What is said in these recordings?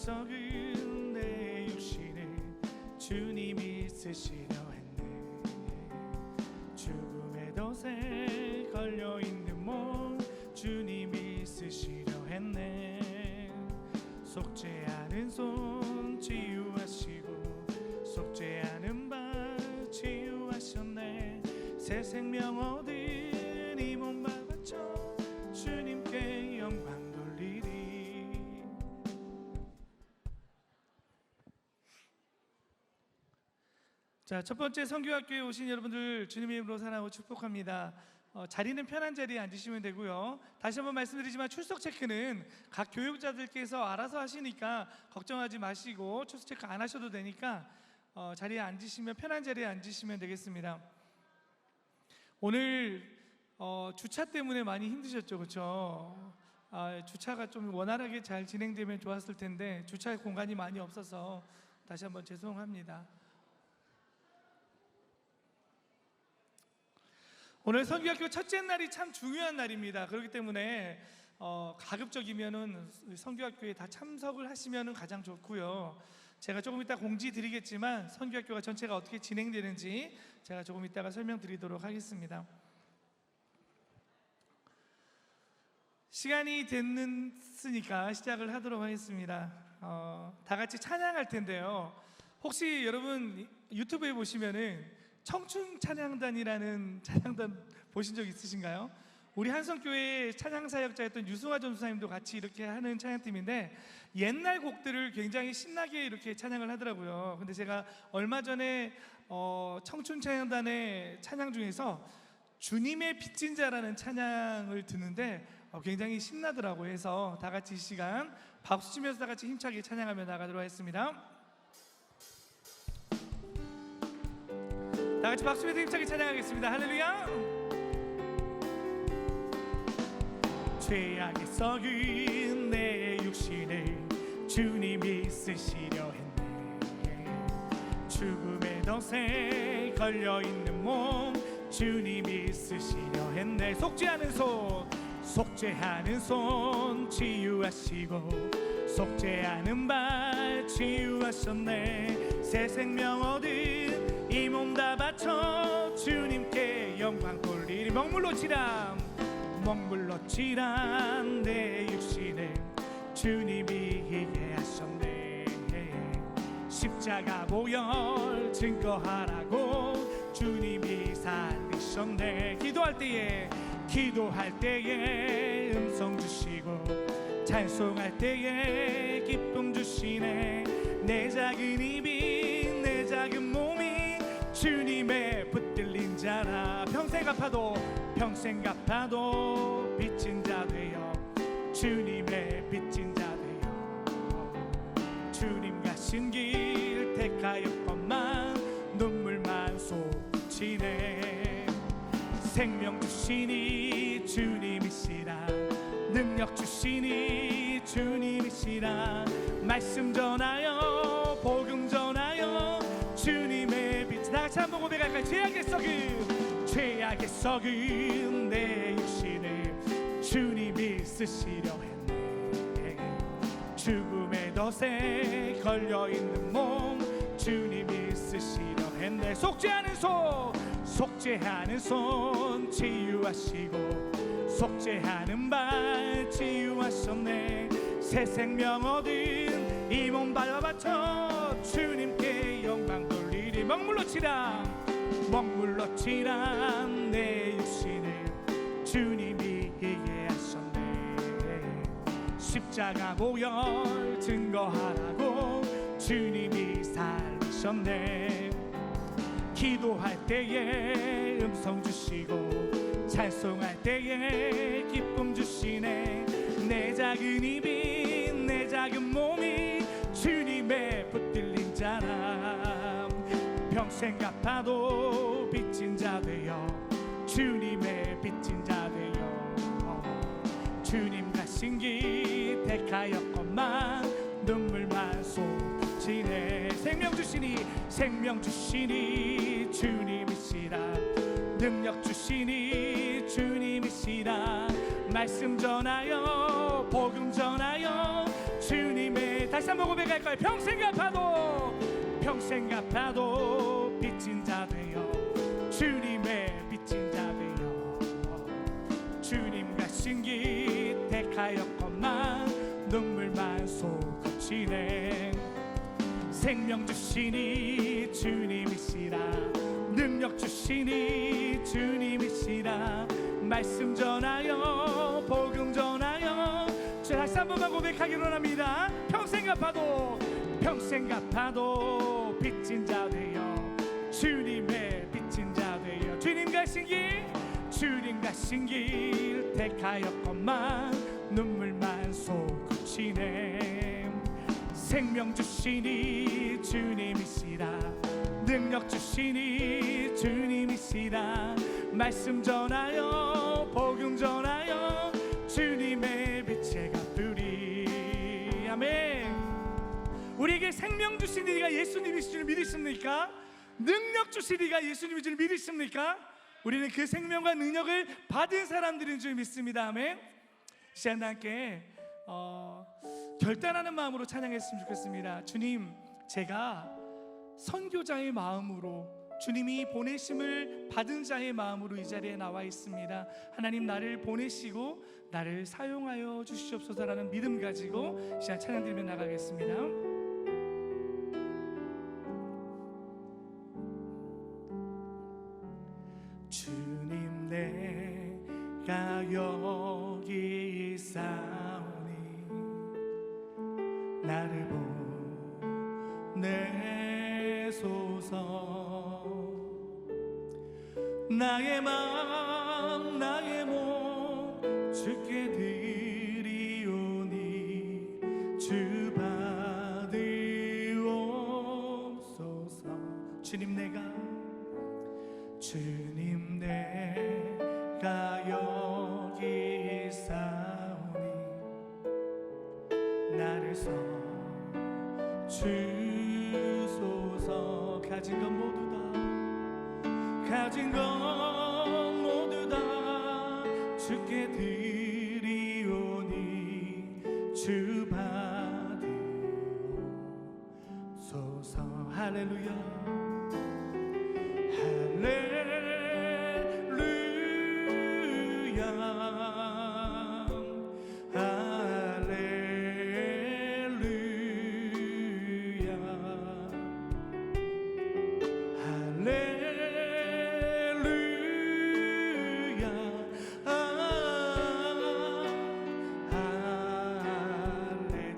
썩은 내 육신을 주님이 쓰시려 했네. 죽음의 덫에 걸려있는 몸 주님이 쓰시려 했네. 속죄하는 손 치유하시고 속죄하는 발 치유하셨네. 새 생명 얻은 이 몸 바쳐 주님께 영광 돌리리. 자, 첫 번째 선교학교에 오신 여러분들 주님의 이름으로 사랑하고 축복합니다. 자리는 편한 자리에 앉으시면 되고요. 다시 한번 말씀드리지만 출석 체크는 각 교육자들께서 알아서 하시니까 걱정하지 마시고 출석 체크 안 하셔도 되니까 자리에 앉으시면 편한 자리에 앉으시면 되겠습니다. 오늘 주차 때문에 많이 힘드셨죠, 그렇죠? 주차가 좀 원활하게 잘 진행되면 좋았을 텐데 주차 공간이 많이 없어서 다시 한번 죄송합니다. 오늘 선교학교 첫째 날이 참 중요한 날입니다. 그렇기 때문에 가급적이면은 선교학교에 다 참석을 하시면은 가장 좋고요. 제가 조금 이따 공지 드리겠지만 선교학교가 전체가 어떻게 진행되는지 제가 조금 이따가 설명드리도록 하겠습니다. 시간이 됐으니까 시작을 하도록 하겠습니다. 다 같이 찬양할 텐데요. 혹시 여러분 유튜브에 보시면은 청춘 찬양단이라는 찬양단 보신 적 있으신가요? 우리 한성교회 찬양사역자였던 유승화 전수사님도 같이 이렇게 하는 찬양팀인데 옛날 곡들을 굉장히 신나게 이렇게 찬양을 하더라고요. 근데 제가 얼마 전에 청춘 찬양단의 찬양 중에서 주님의 빚진 자라는 찬양을 듣는데 굉장히 신나더라고요. 해서 다 같이 이 시간 박수 치면서 다 같이 힘차게 찬양하며 나가도록 하겠습니다. 다 같이 박수로 힘차게 찬양하겠습니다. 할렐루야. 죄악에 썩은 내 육신을 주님이 쓰시려 했네. 죽음의 덫에 걸려있는 몸 주님이 쓰시려 했네. 속죄하는 손 치유하시고 속죄하는 발 치유하셨네. 새 생명 얻은 이 몸 다 바쳐 주님께 영광 돌리리. 먹물로 칠한 내 육신을 주님이 희게 하셨네. 십자가 보혈 증거하라고 주님이 살리셨네. 기도할 때에 음성 주시고 찬송할 때에 기쁨 주시네. 내 작은 입이 내 작은 몸이 주님의 붙들린 자라. 평생 갚아도 빚진 자 되어 주님의 빚진 자 되어 주님 가신 길 택하였건만 눈물만 쏟치네. 생명 주시니 주님이시라. 능력 주시니 주님이시라. 말씀 전하여 복음 전하여 주님의 빛. 다 같이 한번 고백할까요? 죄악에 썩은 내 육신을 주님이 쓰시려 했네. 죽음의 덫에 걸려있는 몸 주님이 쓰시려 했네. 속죄하는 손 치유하시고 속죄하는 발 치유하셨네. 새 생명 얻은 이 몸 바쳐 주님께 영광 돌리리. 먹물로 칠한 내 육신을 주님이 희게 하셨네. 십자가 보혈 증거하라고 주님이 살리셨네. 기도할 때에 음성 주시고 찬송할 때에 기쁨 주시네. 내 작은 입이 내 작은 몸이 주님의 붙들린 자라. 평생 갚아도 빚진 자 되어 주님의 빚진 자 되어 주님 가신 길 택하였건만 눈물만 쏟치네. 생명 주시니 주님이시라. 능력 주시니 주님이시라. 말씀 전하여 복음 전하여 주님의 다시 한번 고백할까요? 평생 갚아도 평생 갚아도 빚진 자 되어 주님의 빚진 자 되어 주님 가신 길 택하였건만 눈물만 쏟아지네 생명 주시니 주님이시라 능력 주시니 주님이시라 말씀 전하여 복음 전하여 다시 한 번만 고백하기로 합니다. 평생 갚아도 평생 갚아도 빚진 자 되어 주님의 빚진 자 되어 주님 가신 길 택하였건만 눈물만 솟구치네 생명 주시니 주님이시라 능력 주시니 주님이시라 말씀 전하여 복음 전하여 주님의 빛에 갚으리. 아멘. 우리에게 생명 주신 이가 예수님이신 줄 믿으십니까? 능력 주신 이가 예수님인 줄 믿으십니까? 우리는 그 생명과 능력을 받은 사람들인 줄 믿습니다. 아멘. 시간 함께 결단하는 마음으로 찬양했으면 좋겠습니다. 주님, 제가 선교자의 마음으로 주님이 보내심을 받은 자의 마음으로 이 자리에 나와 있습니다. 하나님, 나를 보내시고 나를 사용하여 주시옵소서라는 믿음 가지고 시간 찬양 드리며 나가겠습니다. 주님, 내가 여기 있사오니 나를 보내소서. 나의 마음 나의 몸 주께 드리오니 주 받으옵소서. 주님, 내가 여기 있사오니 나를 써주소서. 가진 것 모두 다 주께 드리오니 주 받으옵소서. 할렐루야 할렐루야 할렐루야 할렐루야 할렐.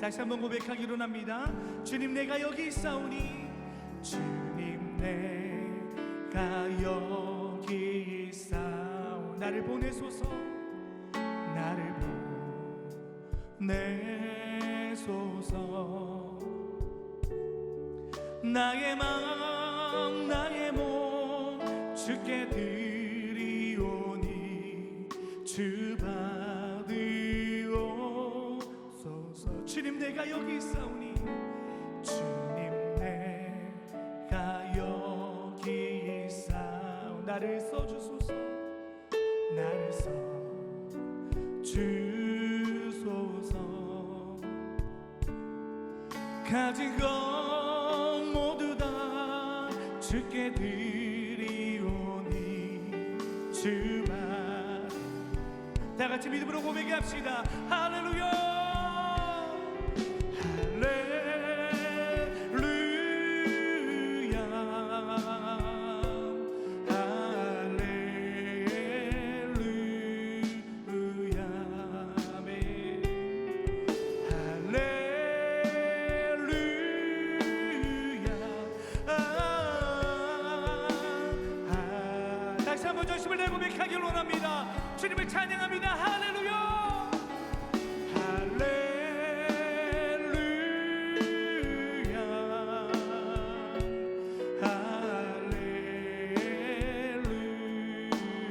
다시 한번 고백하기로 합니다. 주님, 내가 여기 있사오니 주님, 내가 여기 있사오 나를 보내소서. 나를 보내소서. 나의 마음 나의 몸 주께 드리오니 주 받으옵소서. 주님, 내가 여기 있사오니 주님, 내가 여기 있사오 나를 써주소서. 나를 써주소서. 가진 것 모두 다 주께 드리오니 주 받으. 다 같이 믿음으로 고백합시다. 할렐루야 전심을 내고 고백하길 원합니다. 주님을 찬양합니다. 할렐루야 할렐루야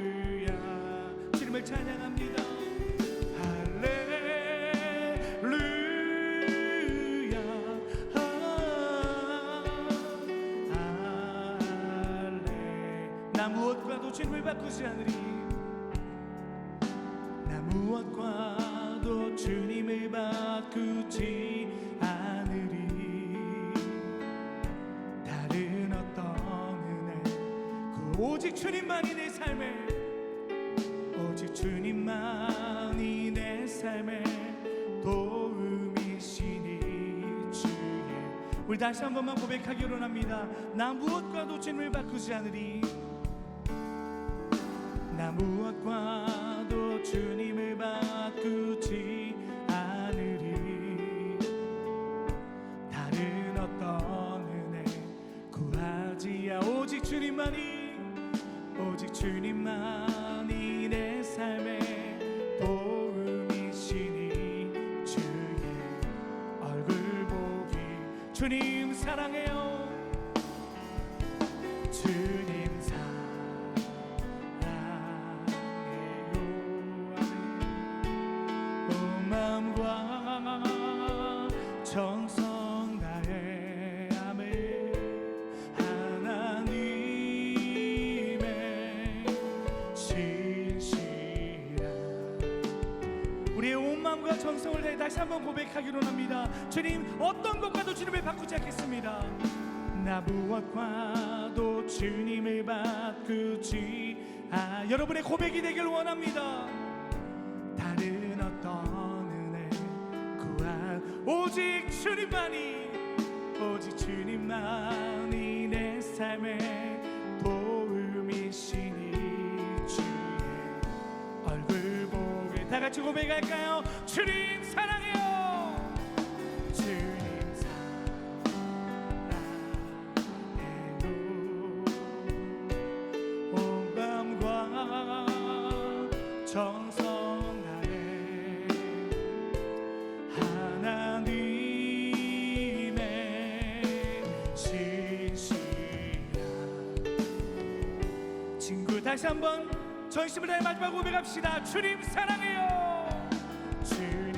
할렐루야. 주님을 찬양합니다. 할렐루야 할렐. 나 무엇과도 주님을 바꾸지 않으리. 나 무엇과도 주님을 바꾸지 주님만이 내 삶에, 오직 주님만이 내 삶에 도움이시니 주의. 우리 다시 한 번만 고백하기로 합니다. 나 무엇과도 주님을 바꾸지 않으리. 나 무엇과도 주님을 바꾸지 않으리. 다른 어떤 은혜 구하지야. 오직 주님만이, 오직 주님만이 내 삶에 도움이시니 주의 얼굴 보기. 주님 사랑해요. 주님 사랑해요. 온 마음과 정성 다해 아멘. 하나님의 신실한 우리의 온 마음과 정성을 다해 다시 한번 고백하기로 합니다. 주님, 어떤 것과도 주님을 바꾸지 않겠습니다. 나 무엇과도 주님을 바꾸지 여러분의 고백이 되길 원합니다. 다른 어떤 은혜 구한 오직 주님만이, 오직 주님만이 내 삶에 도움이시니 주의 얼굴 보게. 다 같이 고백할까요? 주님 사랑해요. 주님 정성 다해 하나님의 신실한 친구. 다시 한번 전심을 다해 마지막 고백합시다. 주님 사랑해요. 주님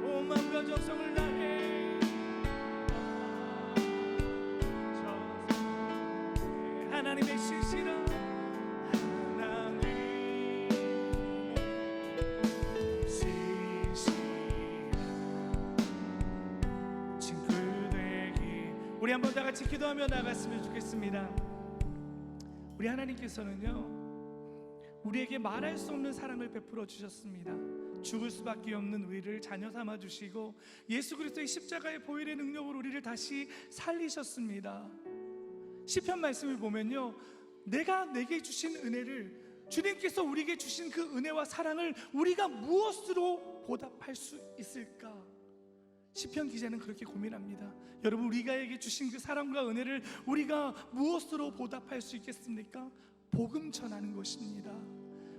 온 마음과 정성을 다해 하나님의 신실한 친구 되기. 우리 한번 다 같이 기도하며 나갔으면 좋겠습니다. 우리 하나님께서는요, 우리에게 말할 수 없는 사랑을 베풀어 주셨습니다. 죽을 수밖에 없는 우리를 자녀 삼아 주시고 예수 그리스도의 십자가의 보혈의 능력으로 우리를 다시 살리셨습니다. 시편 말씀을 보면요, 내가 내게 주신 은혜를, 주님께서 우리에게 주신 그 은혜와 사랑을 우리가 무엇으로 보답할 수 있을까? 시편 기자는 그렇게 고민합니다. 여러분, 우리가에게 주신 그 사랑과 은혜를 우리가 무엇으로 보답할 수 있겠습니까? 복음 전하는 것입니다.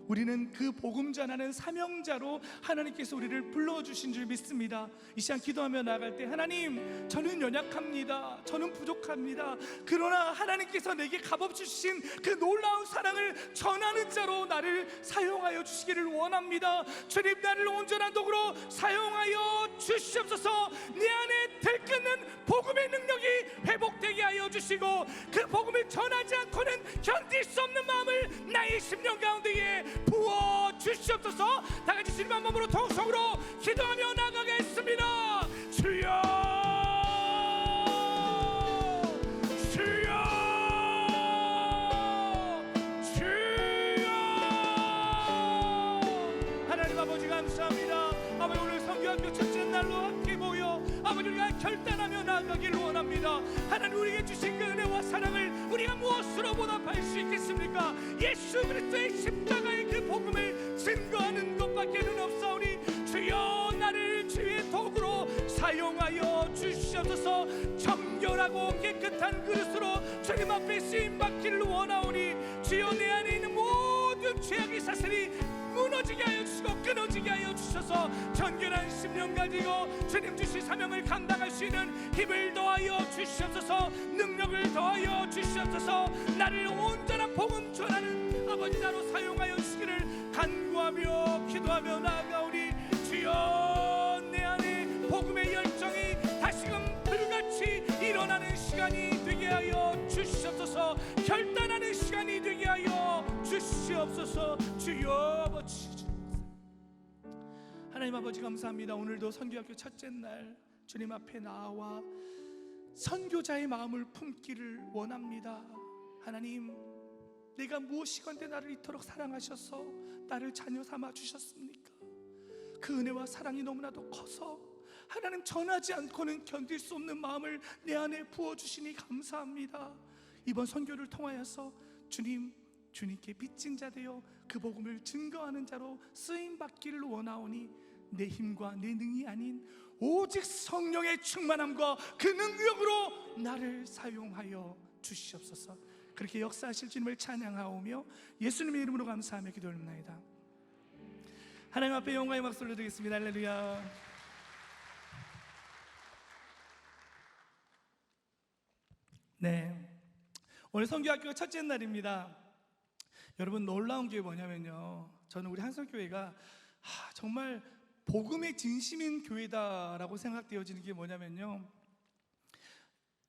우리는 그 복음 전하는 사명자로 하나님께서 우리를 불러주신 줄 믿습니다. 이 시간 기도하며 나아갈 때, 하나님, 저는 연약합니다. 저는 부족합니다. 그러나 하나님께서 내게 값없이 주신 그 놀라운 사랑을 전하는 자로 나를 사용하여 주시기를 원합니다. 주님, 나를 온전한 도구로 사용하여 주시옵소서. 내 안에 들끓는 복음의 능력이 회복되게 하여 주시고, 그 복음을 전하지 않고는 견딜 수 없는 마음을 나의 심령 가운데에 부어 주시옵소서. 다 같이 주님 한 몸으로 통성으로 기도하며 나가겠습니다. 주여, 주여, 주여. 하나님 아버지 감사합니다. 아버지, 오늘 성교학교 첫째 날로 함께 모여 아버지 우리가 결단하며 나아가길 원합니다. 하나님, 우리에게 주신 그 은혜와 사랑을 우리가 무엇으로 보답할 수 있겠습니까? 예수 그리스도의 십자가의 그 복음을 증거하는 것밖에는 없사오니 주여, 나를 주의 도구로 사용하여 주시옵소서. 정결하고 깨끗한 그릇으로 주님 앞에 쓰임받기를 원하오니 주여, 내 안에 있는 모든 죄악의 사슬이 무너지게 하여 주시고 끊어지게 하여 주셔서 정결한 심령 가지고 주님 주신 사명을 감당할 수 있는 힘을 더하여 주시옵소서. 능력을 더하여 주시옵소서. 나를 온전한 복음 전하는 아버지 나로 사용하여 주시기를 간구하며 기도하며 나아가오니 주여, 내 안에 복음의 열정이 다시금 불같이 일어나는 시간이 되게 하여 주시옵소서. 결단하는 시간이 되게 하여 주시옵소서. 주여 아버지, 하나님 아버지 감사합니다. 오늘도 선교학교 첫째 날 주님 앞에 나와 선교자의 마음을 품기를 원합니다. 하나님, 내가 무엇이건대 나를 이토록 사랑하셔서 나를 자녀 삼아 주셨습니까? 그 은혜와 사랑이 너무나도 커서 하나님, 전하지 않고는 견딜 수 없는 마음을 내 안에 부어주시니 감사합니다. 이번 선교를 통하여서 주님께 빚진 자 되어 그 복음을 증거하는 자로 쓰임받기를 원하오니 내 힘과 내 능이 아닌 오직 성령의 충만함과 그 능력으로 나를 사용하여 주시옵소서. 그렇게 역사하실 주님을 찬양하오며 예수님의 이름으로 감사하며 기도합니다. 하나님 앞에 영광의 박수를 드리겠습니다. 할렐루야. 네, 오늘 선교학교 첫째 날입니다. 여러분, 놀라운 게 뭐냐면요, 저는 우리 한성교회가 정말 복음의 진심인 교회다라고 생각되어지는 게 뭐냐면요,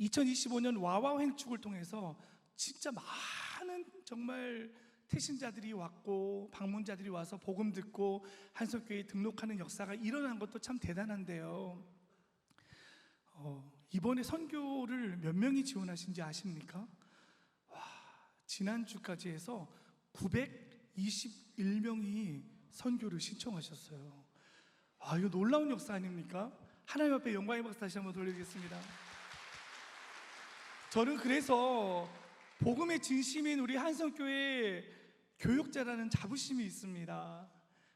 2025년 와와 횡축을 통해서 진짜 많은 정말 태신자들이 왔고 방문자들이 와서 복음 듣고 한석교회에 등록하는 역사가 일어난 것도 참 대단한데요, 이번에 선교를 몇 명이 지원하신지 아십니까? 지난주까지 해서 921명이 선교를 신청하셨어요. 이거 놀라운 역사 아닙니까? 하나님 앞에 영광의 박수 다시 한번 돌리겠습니다. 저는 그래서 복음의 진심인 우리 한성교회 교육자라는 자부심이 있습니다.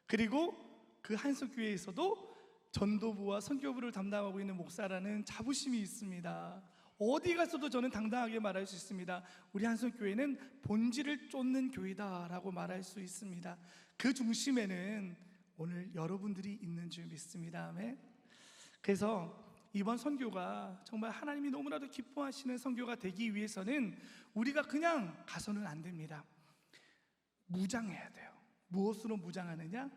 그리고 그 한성교회에서도 전도부와 선교부를 담당하고 있는 목사라는 자부심이 있습니다. 어디 가서도 저는 당당하게 말할 수 있습니다. 우리 한성교회는 본질을 쫓는 교회다라고 말할 수 있습니다. 그 중심에는 오늘 여러분들이 있는 줄 믿습니다. 아멘. 그래서 이번 선교가 정말 하나님이 너무나도 기뻐하시는 선교가 되기 위해서는 우리가 그냥 가서는 안 됩니다. 무장해야 돼요. 무엇으로 무장하느냐?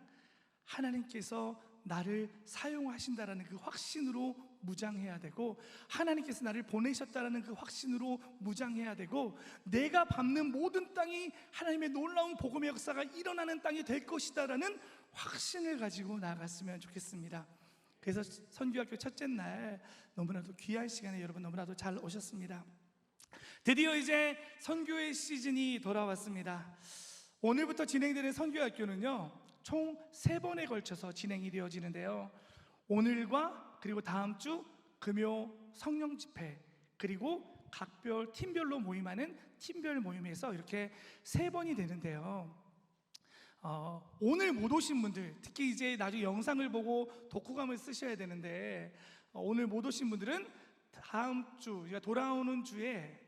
하나님께서 나를 사용하신다라는 그 확신으로 무장해야 되고, 하나님께서 나를 보내셨다라는 그 확신으로 무장해야 되고, 내가 밟는 모든 땅이 하나님의 놀라운 복음의 역사가 일어나는 땅이 될 것이다라는 확신을 가지고 나아갔으면 좋겠습니다. 그래서 선교학교 첫째 날 너무나도 귀한 시간에 여러분 너무나도 잘 오셨습니다. 드디어 이제 선교의 시즌이 돌아왔습니다. 오늘부터 진행되는 선교학교는요, 총 3번에 걸쳐서 진행이 되어지는데요, 오늘과 그리고 다음 주 금요 성령 집회, 그리고 각별 팀별로 모임하는 팀별 모임에서 이렇게 3번이 되는데요, 오늘 못 오신 분들, 특히 이제 나중에 영상을 보고 독후감을 쓰셔야 되는데, 오늘 못 오신 분들은 다음 주, 그러니까 돌아오는 주에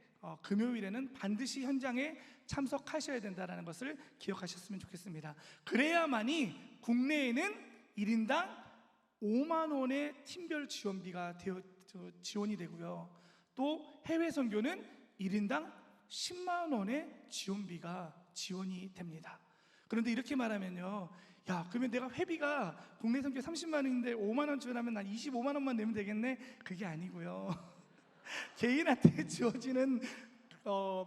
금요일에는 반드시 현장에 참석하셔야 된다는 것을 기억하셨으면 좋겠습니다. 그래야만이 국내에는 1인당 5만 원의 팀별 지원비가 지원이 되고요, 또 해외 선교는 1인당 10만 원의 지원이 됩니다. 그런데 이렇게 말하면요, 그러면 내가 회비가 국내 선교 30만 원인데 5만 원 지원하면 난 25만 원만 내면 되겠네? 그게 아니고요. 개인한테 지어지는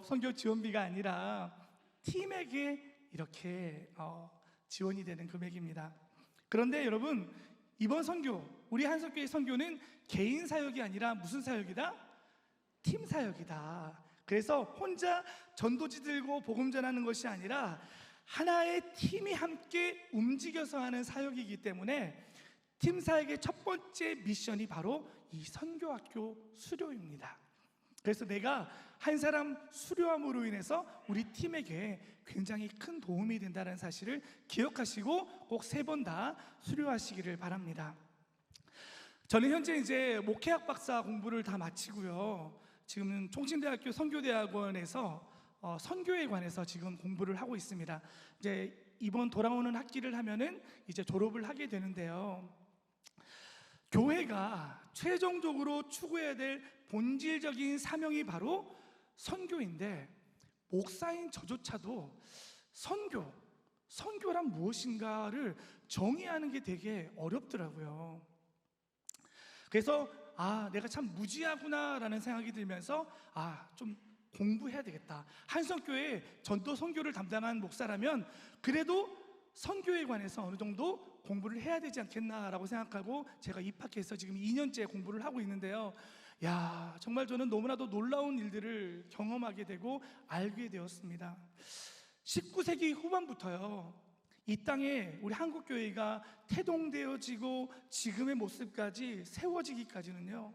선교 지원비가 아니라 팀에게 이렇게 지원이 되는 금액입니다. 그런데 여러분, 이번 선교, 우리 한석교의 선교는 개인 사역이 아니라 무슨 사역이다? 팀 사역이다. 그래서 혼자 전도지 들고 복음 전하는 것이 아니라 하나의 팀이 함께 움직여서 하는 사역이기 때문에 팀 사역의 첫 번째 미션이 바로 이 선교학교 수료입니다. 그래서 내가 한 사람 수료함으로 인해서 우리 팀에게 굉장히 큰 도움이 된다는 사실을 기억하시고 꼭 3번 다 수료하시기를 바랍니다. 저는 현재 이제 목회학 박사 공부를 다 마치고요, 지금은 총신대학교 선교대학원에서 선교에 관해서 지금 공부를 하고 있습니다. 이제 이번 돌아오는 학기를 하면은 이제 졸업을 하게 되는데요, 교회가 최종적으로 추구해야 될 본질적인 사명이 바로 선교인데, 목사인 저조차도 선교란 무엇인가를 정의하는 게 되게 어렵더라고요. 그래서 내가 참 무지하구나라는 생각이 들면서 좀 공부해야 되겠다. 한성교회 전도 선교를 담당한 목사라면 그래도 선교에 관해서 어느 정도 공부를 해야 되지 않겠나라고 생각하고 제가 입학해서 지금 2년째 공부를 하고 있는데요, 야, 정말 저는 너무나도 놀라운 일들을 경험하게 되고 알게 되었습니다. 19세기 후반부터요, 이 땅에 우리 한국교회가 태동되어지고 지금의 모습까지 세워지기까지는요,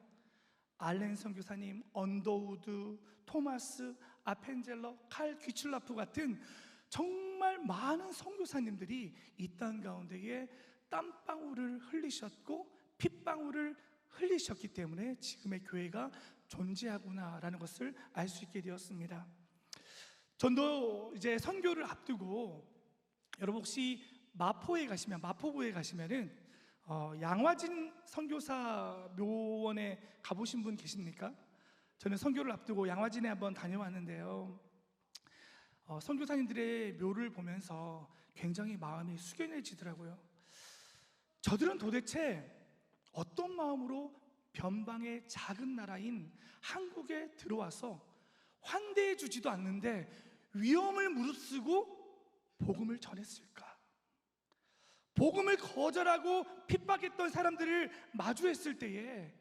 알렌 선교사님, 언더우드, 토마스, 아펜젤러, 칼 귀출라프 같은 정말 많은 선교사님들이 이 땅 가운데에 땀방울을 흘리셨고 핏방울을 흘리셨기 때문에 지금의 교회가 존재하구나라는 것을 알 수 있게 되었습니다. 전도 이제 선교를 앞두고 여러분 혹시 마포부에 가시면은 양화진 선교사 묘원에 가보신 분 계십니까? 저는 선교를 앞두고 양화진에 한번 다녀왔는데요, 선교사님들의 묘를 보면서 굉장히 마음이 숙연해지더라고요. 저들은 도대체 어떤 마음으로 변방의 작은 나라인 한국에 들어와서 환대해 주지도 않는데 위험을 무릅쓰고 복음을 전했을까? 복음을 거절하고 핍박했던 사람들을 마주했을 때에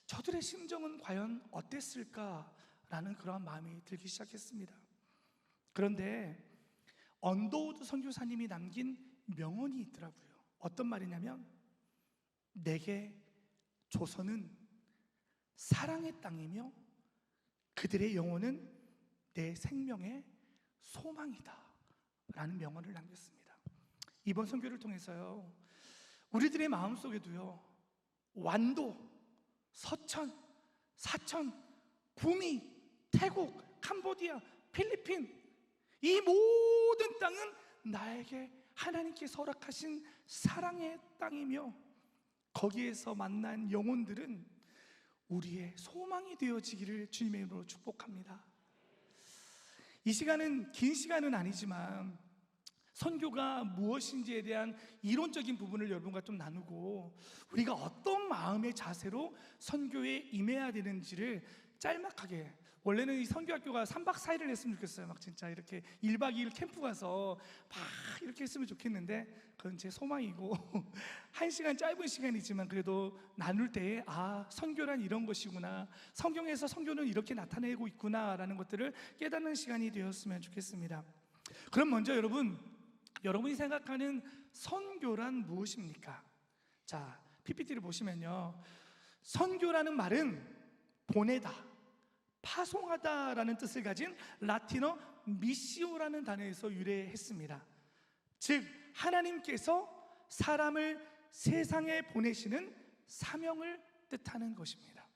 저들의 심정은 과연 어땠을까라는 그런 마음이 들기 시작했습니다. 그런데 언더우드 선교사님이 남긴 명언이 있더라고요. 어떤 말이냐면, 내게 조선은 사랑의 땅이며 그들의 영혼은 내 생명의 소망이다 라는 명언을 남겼습니다. 이번 선교를 통해서요, 우리들의 마음속에도요, 완도, 서천, 사천, 구미, 태국, 캄보디아, 필리핀, 이 모든 땅은 나에게 하나님께서 허락하신 사랑의 땅이며 거기에서 만난 영혼들은 우리의 소망이 되어지기를 주님의 이름으로 축복합니다. 이 시간은 긴 시간은 아니지만 선교가 무엇인지에 대한 이론적인 부분을 여러분과 좀 나누고 우리가 어떤 마음의 자세로 선교에 임해야 되는지를 짤막하게, 원래는 이 선교학교가 3박 4일을 했으면 좋겠어요. 막 진짜 이렇게 1박 2일 캠프 가서 막 이렇게 했으면 좋겠는데 그건 제 소망이고 1시간 짧은 시간이지만 그래도 나눌 때에 선교란 이런 것이구나, 성경에서 선교는 이렇게 나타내고 있구나 라는 것들을 깨닫는 시간이 되었으면 좋겠습니다. 그럼 먼저 여러분이 생각하는 선교란 무엇입니까? 자, PPT를 보시면요, 선교라는 말은 보내다, 파송하다라는 뜻을 가진 라틴어 미시오라는 단어에서 유래했습니다. 즉 하나님께서 사람을 세상에 보내시는 사명을 뜻하는 것입니다.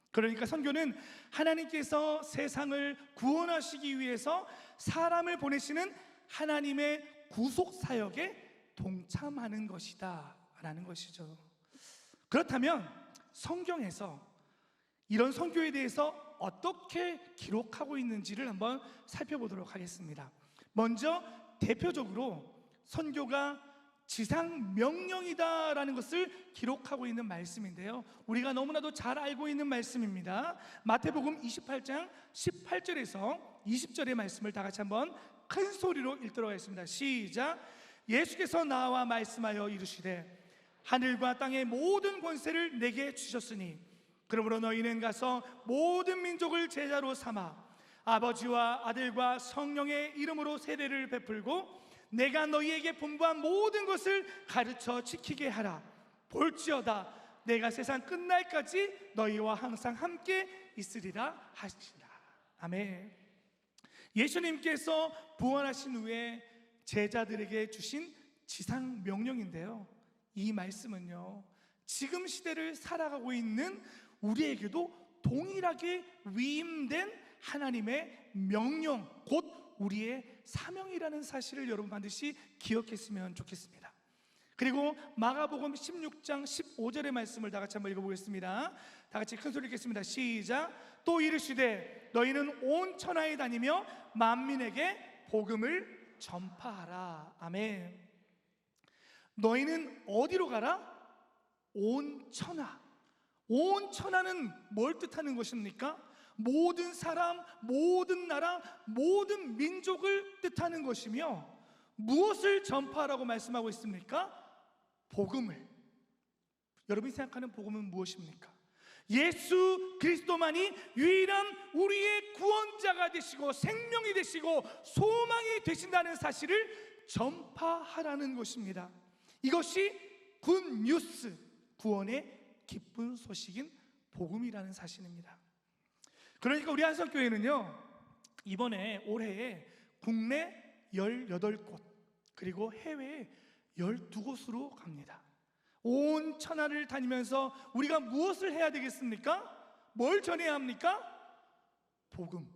그러니까 선교는 하나님께서 세상을 구원하시기 위해서 사람을 보내시는 하나님의 구속 사역에 동참하는 것이다 라는 것이죠. 그렇다면 성경에서 이런 선교에 대해서 어떻게 기록하고 있는지를 한번 살펴보도록 하겠습니다. 먼저 대표적으로 선교가 지상 명령이다라는 것을 기록하고 있는 말씀인데요, 우리가 너무나도 잘 알고 있는 말씀입니다. 마태복음 28장 18절에서 20절의 말씀을 다 같이 한번 큰 소리로 읽도록 하겠습니다. 시작. 예수께서 나와 말씀하여 이르시되 하늘과 땅의 모든 권세를 내게 주셨으니 그러므로 너희는 가서 모든 민족을 제자로 삼아 아버지와 아들과 성령의 이름으로 세례를 베풀고 내가 너희에게 분부한 모든 것을 가르쳐 지키게 하라. 볼지어다 내가 세상 끝날까지 너희와 항상 함께 있으리라 하시라. 아멘. 예수님께서 부활하신 후에 제자들에게 주신 지상 명령인데요, 이 말씀은요, 지금 시대를 살아가고 있는 우리에게도 동일하게 위임된 하나님의 명령, 곧 우리의 사명이라는 사실을 여러분 반드시 기억했으면 좋겠습니다. 그리고 마가복음 16장 15절의 말씀을 다 같이 한번 읽어보겠습니다. 다 같이 큰 소리 읽겠습니다. 시작. 또 이르시되 너희는 온 천하에 다니며 만민에게 복음을 전파하라. 아멘. 너희는 어디로 가라? 온 천하. 온 천하는 뭘 뜻하는 것입니까? 모든 사람, 모든 나라, 모든 민족을 뜻하는 것이며 무엇을 전파하라고 말씀하고 있습니까? 복음을. 여러분이 생각하는 복음은 무엇입니까? 예수 그리스도만이 유일한 우리의 구원자가 되시고 생명이 되시고 소망이 되신다는 사실을 전파하라는 것입니다. 이것이 굿뉴스, 구원의 기쁜 소식인 복음이라는 사실입니다. 그러니까 우리 한성교회는요, 이번에 올해에 국내 18곳 그리고 해외에 12곳으로 갑니다. 온 천하를 다니면서 우리가 무엇을 해야 되겠습니까? 뭘 전해야 합니까? 복음.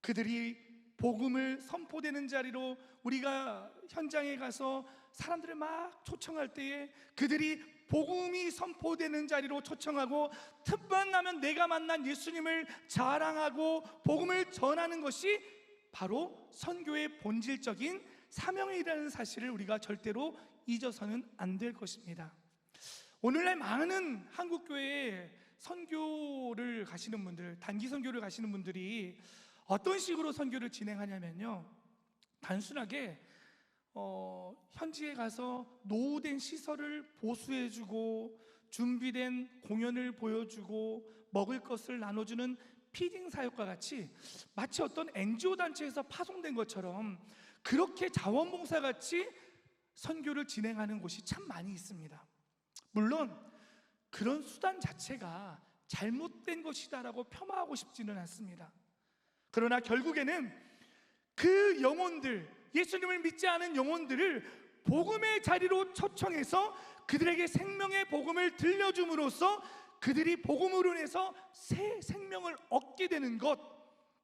그들이 복음을 선포되는 자리로 우리가 현장에 가서 사람들을 막 초청할 때에 그들이 복음이 선포되는 자리로 초청하고 틈만 나면 내가 만난 예수님을 자랑하고 복음을 전하는 것이 바로 선교의 본질적인 사명이라는 사실을 우리가 절대로 잊어서는 안 될 것입니다. 오늘날 많은 한국교회에 선교를 가시는 분들, 단기 선교를 가시는 분들이 어떤 식으로 선교를 진행하냐면요, 단순하게 현지에 가서 노후된 시설을 보수해주고 준비된 공연을 보여주고 먹을 것을 나눠주는 피딩 사역과 같이 마치 어떤 NGO 단체에서 파송된 것처럼 그렇게 자원봉사같이 선교를 진행하는 곳이 참 많이 있습니다. 물론 그런 수단 자체가 잘못된 것이다라고 폄하하고 싶지는 않습니다. 그러나 결국에는 그 영혼들, 예수님을 믿지 않은 영혼들을 복음의 자리로 초청해서 그들에게 생명의 복음을 들려줌으로써 그들이 복음으로 인해서 새 생명을 얻게 되는 것,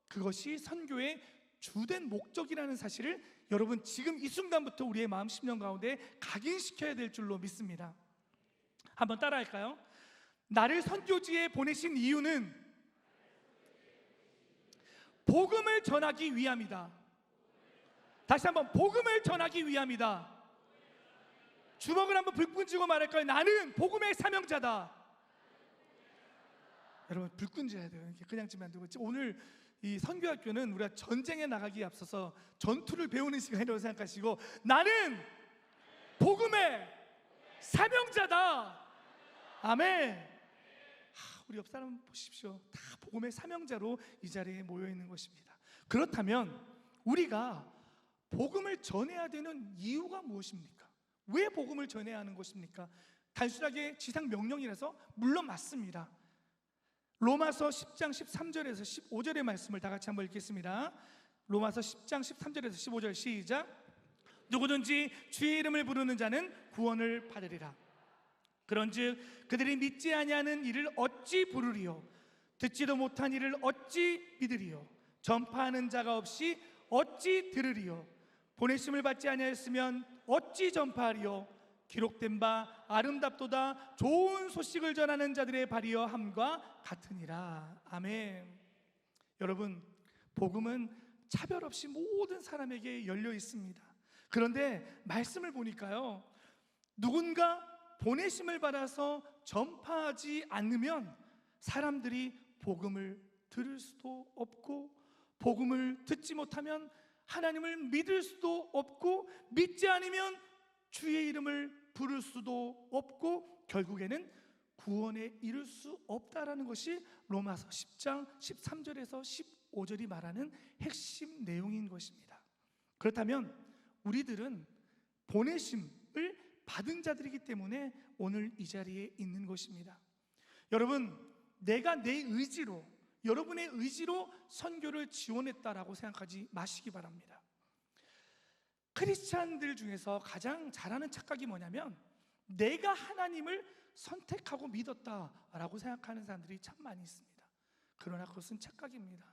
그것이 선교의 주된 목적이라는 사실을 여러분 지금 이 순간부터 우리의 마음 심령 가운데 각인시켜야 될 줄로 믿습니다. 한번 따라할까요? 나를 선교지에 보내신 이유는 복음을 전하기 위함이다. 다시 한번, 복음을 전하기 위함이다. 주먹을 한번 불끈 쥐고 말할까요? 나는 복음의 사명자다. 여러분, 불끈 쥐어야 돼요. 이렇게 그냥 쥐면 안 되고. 오늘 이 선교학교는 우리가 전쟁에 나가기에 앞서서 전투를 배우는 시간이라고 생각하시고, 나는 복음의 사명자다. 아멘. 우리 옆 사람 보십시오. 다 복음의 사명자로 이 자리에 모여 있는 것입니다. 그렇다면 우리가 복음을 전해야 되는 이유가 무엇입니까? 왜 복음을 전해야 하는 것입니까? 단순하게 지상 명령이라서? 물론 맞습니다. 로마서 10장 13절에서 15절의 말씀을 다 같이 한번 읽겠습니다. 로마서 10장 13절에서 15절 시작. 누구든지 주의 이름을 부르는 자는 구원을 받으리라. 그런즉 그들이 믿지 아니하는 이를 어찌 부르리요? 듣지도 못한 이를 어찌 믿으리요? 전파하는 자가 없이 어찌 들으리요? 보내심을 받지 아니하였으면 어찌 전파하리요? 기록된 바 아름답도다 좋은 소식을 전하는 자들의 발이여 함과 같으니라. 아멘. 여러분, 복음은 차별 없이 모든 사람에게 열려 있습니다. 그런데 말씀을 보니까요, 누군가 보내심을 받아서 전파하지 않으면 사람들이 복음을 들을 수도 없고, 복음을 듣지 못하면 하나님을 믿을 수도 없고, 믿지 않으면 주의 이름을 부를 수도 없고, 결국에는 구원에 이를 수 없다라는 것이 로마서 10장 13절에서 15절이 말하는 핵심 내용인 것입니다. 그렇다면 우리들은 보내심을 받은 자들이기 때문에 오늘 이 자리에 있는 것입니다. 여러분, 내가 내 의지로, 여러분의 의지로 선교를 지원했다라고 생각하지 마시기 바랍니다. 크리스찬들 중에서 가장 잘하는 착각이 뭐냐면, 내가 하나님을 선택하고 믿었다라고 생각하는 사람들이 참 많이 있습니다. 그러나 그것은 착각입니다.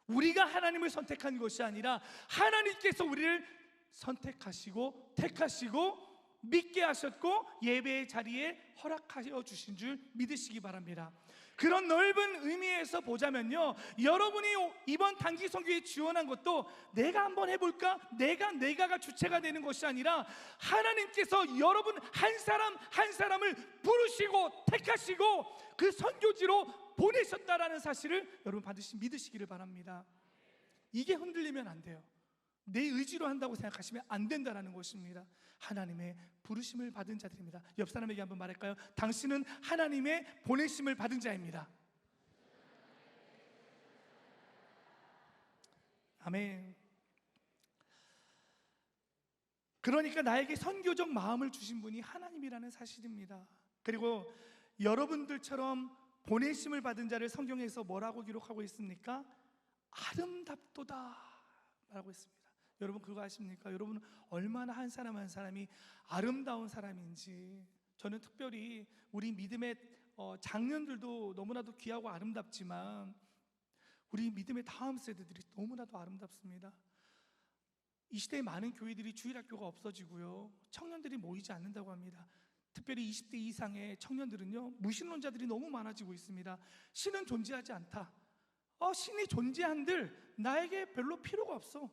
우리가 하나님을 선택한 것이 아니라 하나님께서 우리를 선택하시고 택하시고 믿게 하셨고 예배의 자리에 허락하여 주신 줄 믿으시기 바랍니다. 그런 넓은 의미에서 보자면요, 여러분이 이번 단기 선교에 지원한 것도 내가 한번 해볼까? 내가가 주체가 되는 것이 아니라 하나님께서 여러분 한 사람 한 사람을 부르시고 택하시고 그 선교지로 보내셨다라는 사실을 여러분 반드시 믿으시기를 바랍니다. 이게 흔들리면 안 돼요. 내 의지로 한다고 생각하시면 안 된다는 것입니다. 하나님의 부르심을 받은 자들입니다. 옆 사람에게 한번 말할까요? 당신은 하나님의 보내심을 받은 자입니다. 아멘. 그러니까 나에게 선교적 마음을 주신 분이 하나님이라는 사실입니다. 그리고 여러분들처럼 보내심을 받은 자를 성경에서 뭐라고 기록하고 있습니까? 아름답도다 라고 했습니다. 여러분 그거 아십니까? 여러분 얼마나 한 사람 한 사람이 아름다운 사람인지. 저는 특별히 우리 믿음의 장년들도 너무나도 귀하고 아름답지만 우리 믿음의 다음 세대들이 너무나도 아름답습니다. 이 시대에 많은 교회들이 주일학교가 없어지고요, 청년들이 모이지 않는다고 합니다. 특별히 20대 이상의 청년들은요, 무신론자들이 너무 많아지고 있습니다. 신은 존재하지 않다. 신이 존재한들 나에게 별로 필요가 없어.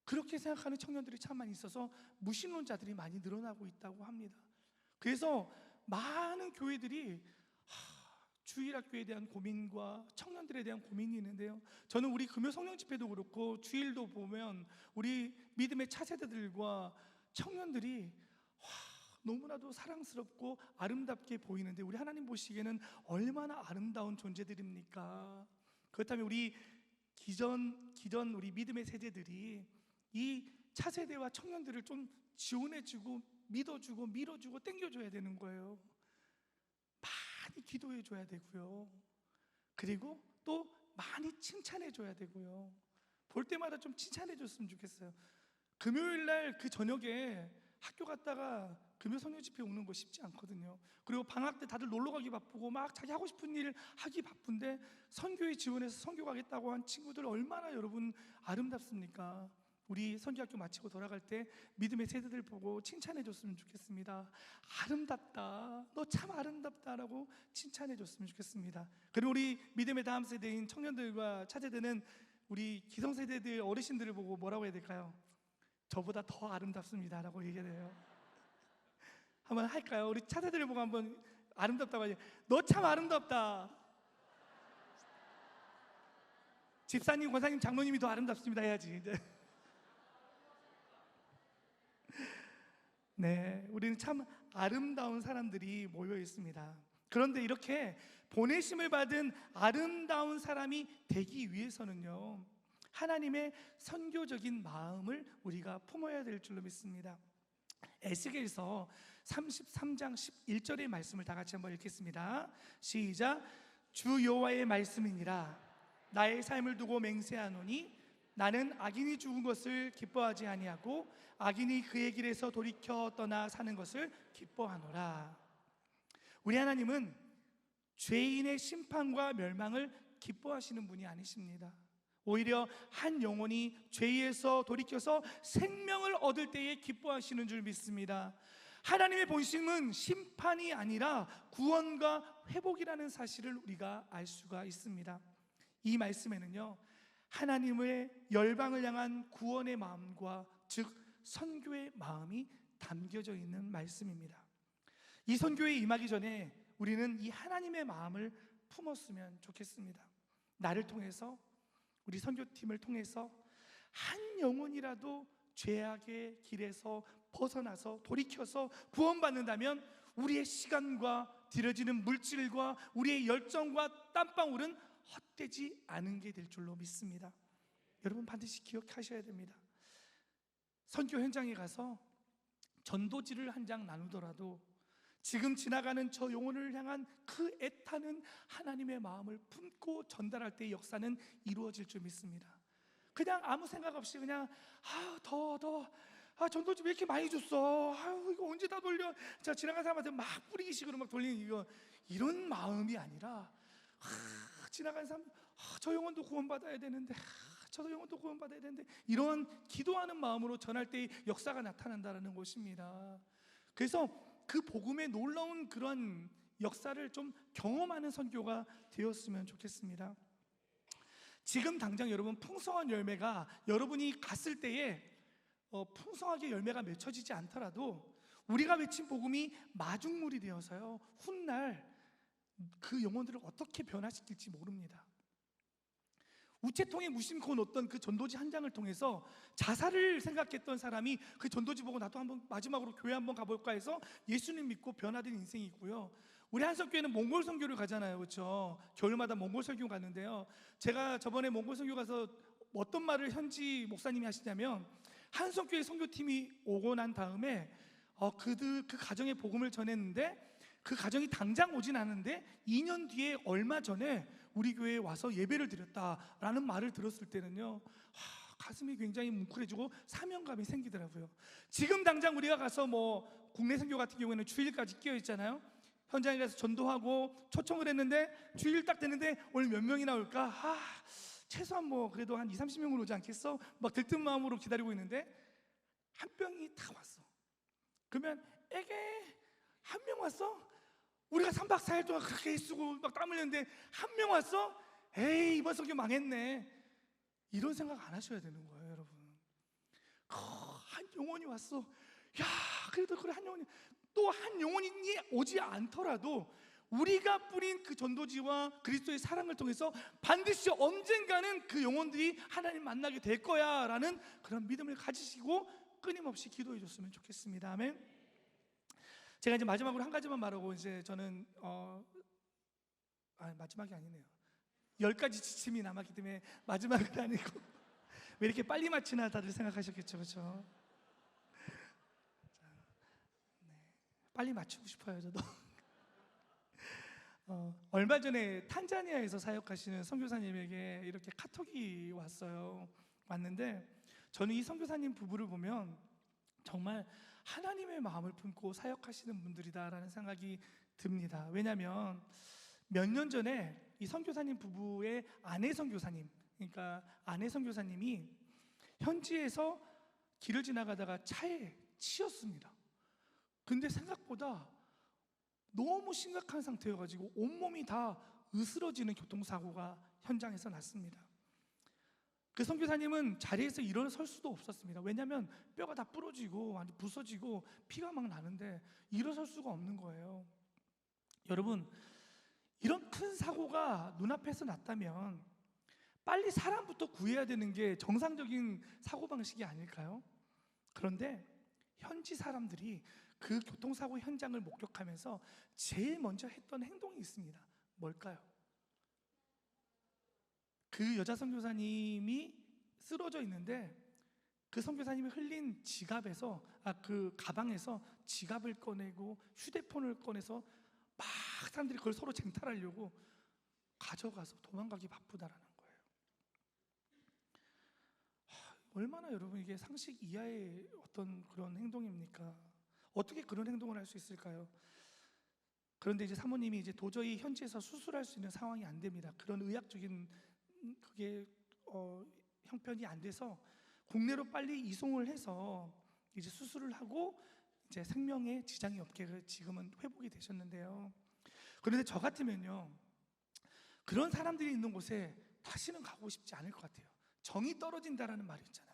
그렇게 생각하는 청년들이 참 많이 있어서 무신론자들이 많이 늘어나고 있다고 합니다. 그래서 많은 교회들이 주일학교에 대한 고민과 청년들에 대한 고민이 있는데요, 저는 우리 금요 성령 집회도 그렇고 주일도 보면 우리 믿음의 차세대들과 청년들이 너무나도 사랑스럽고 아름답게 보이는데, 우리 하나님 보시기에는 얼마나 아름다운 존재들입니까? 그렇다면 우리 기존 우리 믿음의 세대들이 이 차세대와 청년들을 좀 지원해주고 믿어주고 밀어주고 땡겨줘야 되는 거예요. 많이 기도해줘야 되고요, 그리고 또 많이 칭찬해줘야 되고요. 볼 때마다 좀 칭찬해줬으면 좋겠어요. 금요일날 그 저녁에 학교 갔다가 금요 성령 집회 오는 거 쉽지 않거든요. 그리고 방학 때 다들 놀러 가기 바쁘고 막 자기 하고 싶은 일 하기 바쁜데 선교에 지원해서 선교 가겠다고 한 친구들 얼마나 여러분 아름답습니까? 우리 선교학교 마치고 돌아갈 때 믿음의 세대들 보고 칭찬해 줬으면 좋겠습니다. 아름답다, 너 참 아름답다라고 칭찬해 줬으면 좋겠습니다. 그리고 우리 믿음의 다음 세대인 청년들과 차세대는 우리 기성세대들 어르신들을 보고 뭐라고 해야 될까요? 저보다 더 아름답습니다 라고 얘기해요. 한번 할까요? 우리 차세대를 보고 한번 아름답다고 하죠. 너 참 아름답다. 집사님, 권사님, 장로님이 더 아름답습니다 해야지. 네, 우리는 참 아름다운 사람들이 모여 있습니다. 그런데 이렇게 보내심을 받은 아름다운 사람이 되기 위해서는요, 하나님의 선교적인 마음을 우리가 품어야 될 줄로 믿습니다. 에스겔서 33장 11절의 말씀을 다 같이 한번 읽겠습니다. 시작. 주 여호와의 말씀이니라. 나의 삶을 두고 맹세하노니 나는 악인이 죽은 것을 기뻐하지 아니하고 악인이 그의 길에서 돌이켜 떠나 사는 것을 기뻐하노라. 우리 하나님은 죄인의 심판과 멸망을 기뻐하시는 분이 아니십니다. 오히려 한 영혼이 죄에서 돌이켜서 생명을 얻을 때에 기뻐하시는 줄 믿습니다. 하나님의 본심은 심판이 아니라 구원과 회복이라는 사실을 우리가 알 수가 있습니다. 이 말씀에는요, 하나님의 열방을 향한 구원의 마음과 즉 선교의 마음이 담겨져 있는 말씀입니다. 이 선교에 임하기 전에 우리는 이 하나님의 마음을 품었으면 좋겠습니다. 나를 통해서, 우리 선교팀을 통해서 한 영혼이라도 죄악의 길에서 벗어나서 돌이켜서 구원받는다면 우리의 시간과 들여지는 물질과 우리의 열정과 땀방울은 헛되지 않은 게 될 줄로 믿습니다. 여러분 반드시 기억하셔야 됩니다. 선교 현장에 가서 전도지를 한 장 나누더라도 지금 지나가는 저 영혼을 향한 그 애타는 하나님의 마음을 품고 전달할 때의 역사는 이루어질 줄 믿습니다. 그냥 아무 생각 없이 그냥 전도지 왜 이렇게 많이 줬어? 이거 언제 다 돌려? 자, 지나간 사람한테 막 뿌리기 식으로 막 돌리는 이런 마음이 아니라 지나간 사람 저 영혼도 구원받아야 되는데 저 영혼도 구원받아야 되는데 이런 기도하는 마음으로 전할 때의 역사가 나타난다는 것입니다. 그래서 그 복음의 놀라운 그런 역사를 좀 경험하는 선교가 되었으면 좋겠습니다. 지금 당장 여러분 풍성한 열매가 여러분이 갔을 때에 풍성하게 열매가 맺혀지지 않더라도 우리가 외친 복음이 마중물이 되어서요, 훗날 그 영혼들을 어떻게 변화시킬지 모릅니다. 우체통에 무심코 놓던 그 전도지 한 장을 통해서 자살을 생각했던 사람이 그 전도지 보고 나도 한번 마지막으로 교회 한번 가볼까 해서 예수님 믿고 변화된 인생이 있고요. 우리 한석교회는 몽골 선교를 가잖아요, 그렇죠? 겨울마다 몽골 선교 가는데요. 제가 저번에 몽골 선교 가서 어떤 말을 현지 목사님이 하시냐면, 한석교회 선교팀이 오고 난 다음에 그 가정에 복음을 전했는데 그 가정이 당장 오진 않은데 2년 뒤에 얼마 전에 우리 교회에 와서 예배를 드렸다라는 말을 들었을 때는요, 가슴이 굉장히 뭉클해지고 사명감이 생기더라고요. 지금 당장 우리가 가서 뭐 국내 선교 같은 경우에는 주일까지 끼어 있잖아요. 현장에 가서 전도하고 초청을 했는데 주일 딱 됐는데 오늘 몇 명이 나올까? 최소한 뭐 그래도 한 2~30명은 오지 않겠어? 막 들뜬 마음으로 기다리고 있는데 한 명이 다 왔어. 그러면 에게 한 명 왔어? 우리가 3박 4일 동안 그렇게 애쓰고 막 땀 흘렸는데 한 명 왔어? 에이, 이번 선교 망했네. 이런 생각 안 하셔야 되는 거예요, 여러분. 한 영혼이 왔어. 야, 그래도 그래, 한 영혼이, 또 한 영혼이 오지 않더라도 우리가 뿌린 그 전도지와 그리스도의 사랑을 통해서 반드시 언젠가는 그 영혼들이 하나님 만나게 될 거야 라는 그런 믿음을 가지시고 끊임없이 기도해 줬으면 좋겠습니다. 아멘. 제가 이제 마지막으로 한 가지만 말하고 이제 저는 마지막이 아니네요. 10가지 지침이 남았기 때문에 마지막은 아니고 왜 이렇게 빨리 마치나 다들 생각하셨겠죠, 그렇죠? 빨리 맞추고 싶어요, 저도. 얼마 전에 탄자니아에서 사역하시는 선교사님에게 이렇게 카톡이 왔는데 저는 이 선교사님 부부를 보면 정말 하나님의 마음을 품고 사역하시는 분들이다라는 생각이 듭니다. 왜냐하면 몇 년 전에 이 선교사님 부부의 아내 선교사님, 그러니까 아내 선교사님이 현지에서 길을 지나가다가 차에 치였습니다. 근데 생각보다 너무 심각한 상태여가지고 온몸이 다 으스러지는 교통사고가 현장에서 났습니다. 그 선교사님은 자리에서 일어설 수도 없었습니다. 왜냐하면 뼈가 다 부러지고 완전 부서지고 피가 막 나는데 일어설 수가 없는 거예요. 여러분, 이런 큰 사고가 눈앞에서 났다면 빨리 사람부터 구해야 되는 게 정상적인 사고방식이 아닐까요? 그런데 현지 사람들이 그 교통사고 현장을 목격하면서 제일 먼저 했던 행동이 있습니다. 뭘까요? 그 여자 선교사님이 쓰러져 있는데 그 선교사님이 흘린 그 가방에서 지갑을 꺼내고 휴대폰을 꺼내서 막 사람들이 그걸 서로 쟁탈하려고 가져가서 도망가기 바쁘다라는 거예요. 얼마나 여러분 이게 상식 이하의 어떤 그런 행동입니까? 어떻게 그런 행동을 할 수 있을까요? 그런데 이제 사모님이 이제 도저히 현지에서 수술할 수 있는 상황이 안 됩니다. 그런 의학적인 그게 형편이 안 돼서 국내로 빨리 이송을 해서 이제 수술을 하고 이제 생명에 지장이 없게 지금은 회복이 되셨는데요. 그런데 저 같으면요, 그런 사람들이 있는 곳에 다시는 가고 싶지 않을 것 같아요. 정이 떨어진다라는 말이 있잖아요.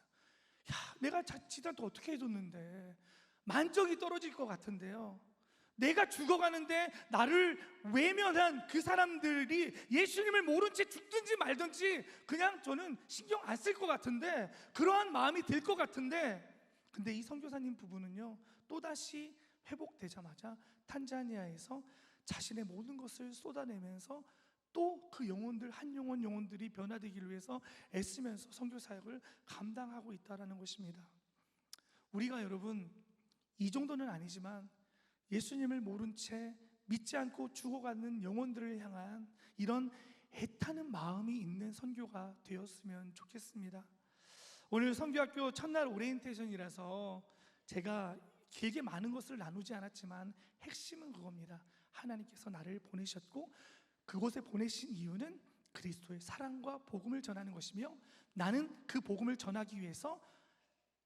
야, 내가 자칫한테 어떻게 해줬는데 만정이 떨어질 것 같은데요. 내가 죽어가는데 나를 외면한 그 사람들이 예수님을 모른 채 죽든지 말든지 그냥 저는 신경 안 쓸 것 같은데, 그러한 마음이 들 것 같은데, 근데 이 선교사님 부부는요, 또다시 회복되자마자 탄자니아에서 자신의 모든 것을 쏟아내면서 또 그 영혼들, 한 영혼들이 변화되기를 위해서 애쓰면서 선교 사역을 감당하고 있다는 것입니다. 우리가 여러분 이 정도는 아니지만 예수님을 모른 채 믿지 않고 죽어가는 영혼들을 향한 이런 애타는 마음이 있는 선교가 되었으면 좋겠습니다. 오늘 선교학교 첫날 오리엔테이션이라서 제가 길게 많은 것을 나누지 않았지만 핵심은 그겁니다. 하나님께서 나를 보내셨고 그곳에 보내신 이유는 그리스도의 사랑과 복음을 전하는 것이며, 나는 그 복음을 전하기 위해서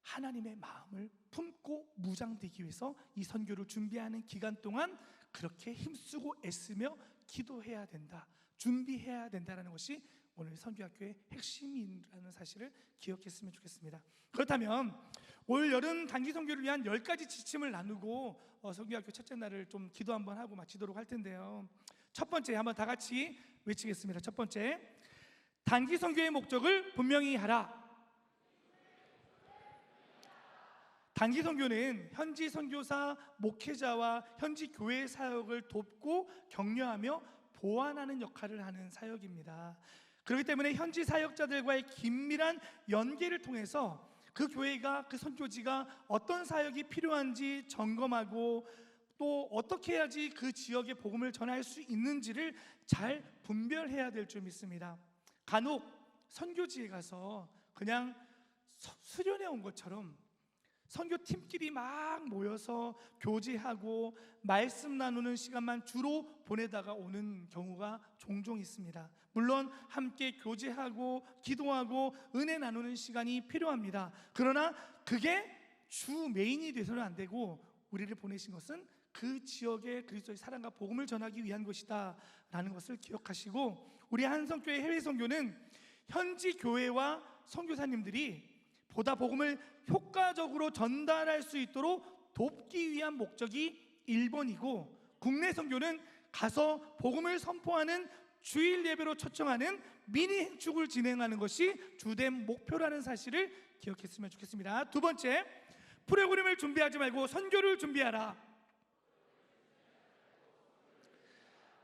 하나님의 마음을 품고 무장되기 위해서 이 선교를 준비하는 기간 동안 그렇게 힘쓰고 애쓰며 기도해야 된다, 준비해야 된다는 것이 오늘 선교학교의 핵심이라는 사실을 기억했으면 좋겠습니다. 그렇다면 올 여름 단기 선교를 위한 10가지 지침을 나누고 선교학교 첫째 날을 좀 기도 한번 하고 마치도록 할 텐데요. 첫 번째, 한번 다 같이 외치겠습니다. 첫 번째, 단기 선교의 목적을 분명히 하라. 단기 선교는 현지 선교사, 목회자와 현지 교회 사역을 돕고 격려하며 보완하는 역할을 하는 사역입니다. 그렇기 때문에 현지 사역자들과의 긴밀한 연계를 통해서 그 교회가, 그 선교지가 어떤 사역이 필요한지 점검하고 또 어떻게 해야지 그 지역에 복음을 전할 수 있는지를 잘 분별해야 될 줄 믿습니다. 간혹 선교지에 가서 그냥 수련해 온 것처럼 선교팀끼리 막 모여서 교제하고 말씀 나누는 시간만 주로 보내다가 오는 경우가 종종 있습니다. 물론 함께 교제하고 기도하고 은혜 나누는 시간이 필요합니다. 그러나 그게 주 메인이 돼서는 안 되고 우리를 보내신 것은 그 지역의 그리스도의 사랑과 복음을 전하기 위한 것이다 라는 것을 기억하시고, 우리 한성교회 해외 선교는 현지 교회와 선교사님들이 보다 복음을 효과적으로 전달할 수 있도록 돕기 위한 목적이 1번이고, 국내 선교는 가서 복음을 선포하는 주일 예배로 초청하는 미니 행축을 진행하는 것이 주된 목표라는 사실을 기억했으면 좋겠습니다. 두 번째, 프로그램을 준비하지 말고 선교를 준비하라.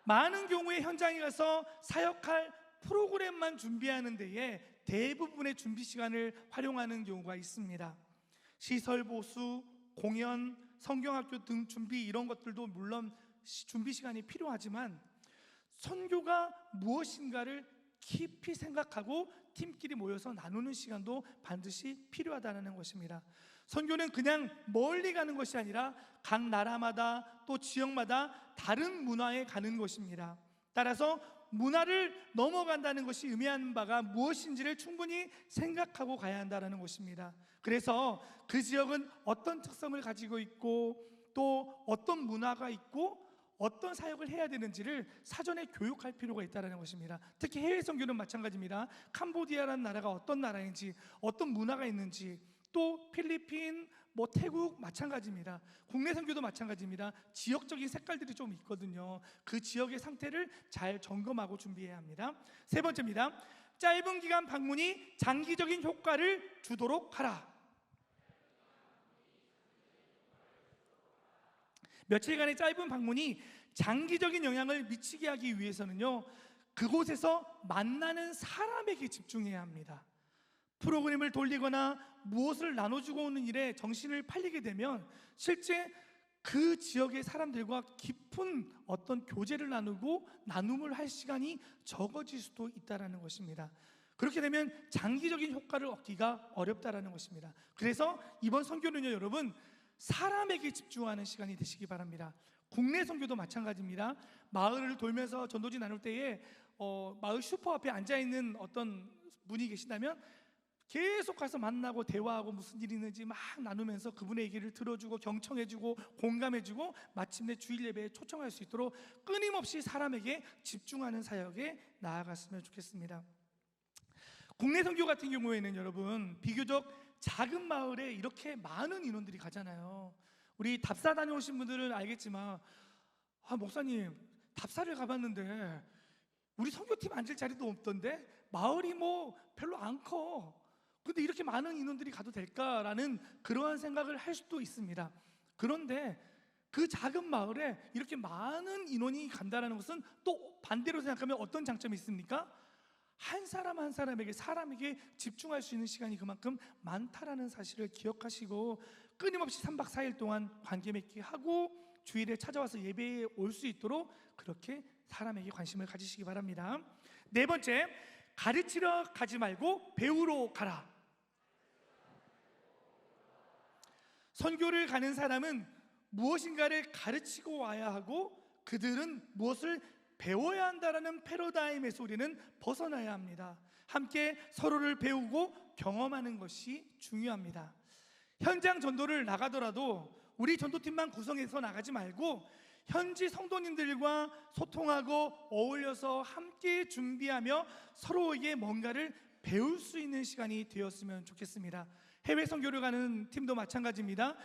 많은 경우에 현장에 가서 사역할 프로그램만 준비하는 데에 대부분의 준비 시간을 활용하는 경우가 있습니다. 시설 보수, 공연, 성경학교 등 준비, 이런 것들도 물론 준비 시간이 필요하지만 선교가 무엇인가를 깊이 생각하고 팀끼리 모여서 나누는 시간도 반드시 필요하다는 것입니다. 선교는 그냥 멀리 가는 것이 아니라 각 나라마다 또 지역마다 다른 문화에 가는 것입니다. 따라서 문화를 넘어간다는 것이 의미하는 바가 무엇인지를 충분히 생각하고 가야 한다는 것입니다. 그래서 그 지역은 어떤 특성을 가지고 있고 또 어떤 문화가 있고 어떤 사역을 해야 되는지를 사전에 교육할 필요가 있다는 것입니다. 특히 해외 선교는 마찬가지입니다. 캄보디아라는 나라가 어떤 나라인지, 어떤 문화가 있는지, 또 필리핀, 태국 마찬가지입니다. 국내 선교도 마찬가지입니다. 지역적인 색깔들이 좀 있거든요. 그 지역의 상태를 잘 점검하고 준비해야 합니다. 세 번째입니다. 짧은 기간 방문이 장기적인 효과를 주도록 하라. 며칠간의 짧은 방문이 장기적인 영향을 미치게 하기 위해서는요, 그곳에서 만나는 사람에게 집중해야 합니다. 프로그램을 돌리거나 무엇을 나눠주고 오는 일에 정신을 팔리게 되면 실제 그 지역의 사람들과 깊은 어떤 교제를 나누고 나눔을 할 시간이 적어질 수도 있다는 것입니다. 그렇게 되면 장기적인 효과를 얻기가 어렵다는 것입니다. 그래서 이번 선교는요, 여러분, 사람에게 집중하는 시간이 되시기 바랍니다. 국내 선교도 마찬가지입니다. 마을을 돌면서 전도지 나눌 때에 마을 슈퍼 앞에 앉아있는 어떤 분이 계신다면 계속 가서 만나고 대화하고 무슨 일이 있는지 막 나누면서 그분의 얘기를 들어주고 경청해주고 공감해주고 마침내 주일 예배에 초청할 수 있도록 끊임없이 사람에게 집중하는 사역에 나아갔으면 좋겠습니다. 국내 선교 같은 경우에는 여러분, 비교적 작은 마을에 이렇게 많은 인원들이 가잖아요. 우리 답사 다녀오신 분들은 알겠지만, 목사님 답사를 가봤는데 우리 선교팀 앉을 자리도 없던데 마을이 별로 안 커. 근데 이렇게 많은 인원들이 가도 될까라는 그러한 생각을 할 수도 있습니다. 그런데 그 작은 마을에 이렇게 많은 인원이 간다는 것은 또 반대로 생각하면 어떤 장점이 있습니까? 한 사람 한 사람에게 집중할 수 있는 시간이 그만큼 많다라는 사실을 기억하시고 끊임없이 3박 4일 동안 관계 맺기 하고 주일에 찾아와서 예배에 올 수 있도록 그렇게 사람에게 관심을 가지시기 바랍니다. 네 번째, 가르치러 가지 말고 배우러 가라. 선교를 가는 사람은 무엇인가를 가르치고 와야 하고 그들은 무엇을 배워야 한다라는 패러다임에서 우리는 벗어나야 합니다. 함께 서로를 배우고 경험하는 것이 중요합니다. 현장 전도를 나가더라도 우리 전도팀만 구성해서 나가지 말고 현지 성도님들과 소통하고 어울려서 함께 준비하며 서로에게 뭔가를 배울 수 있는 시간이 되었으면 좋겠습니다. 해외 선교를 가는 팀도 마찬가지입니다.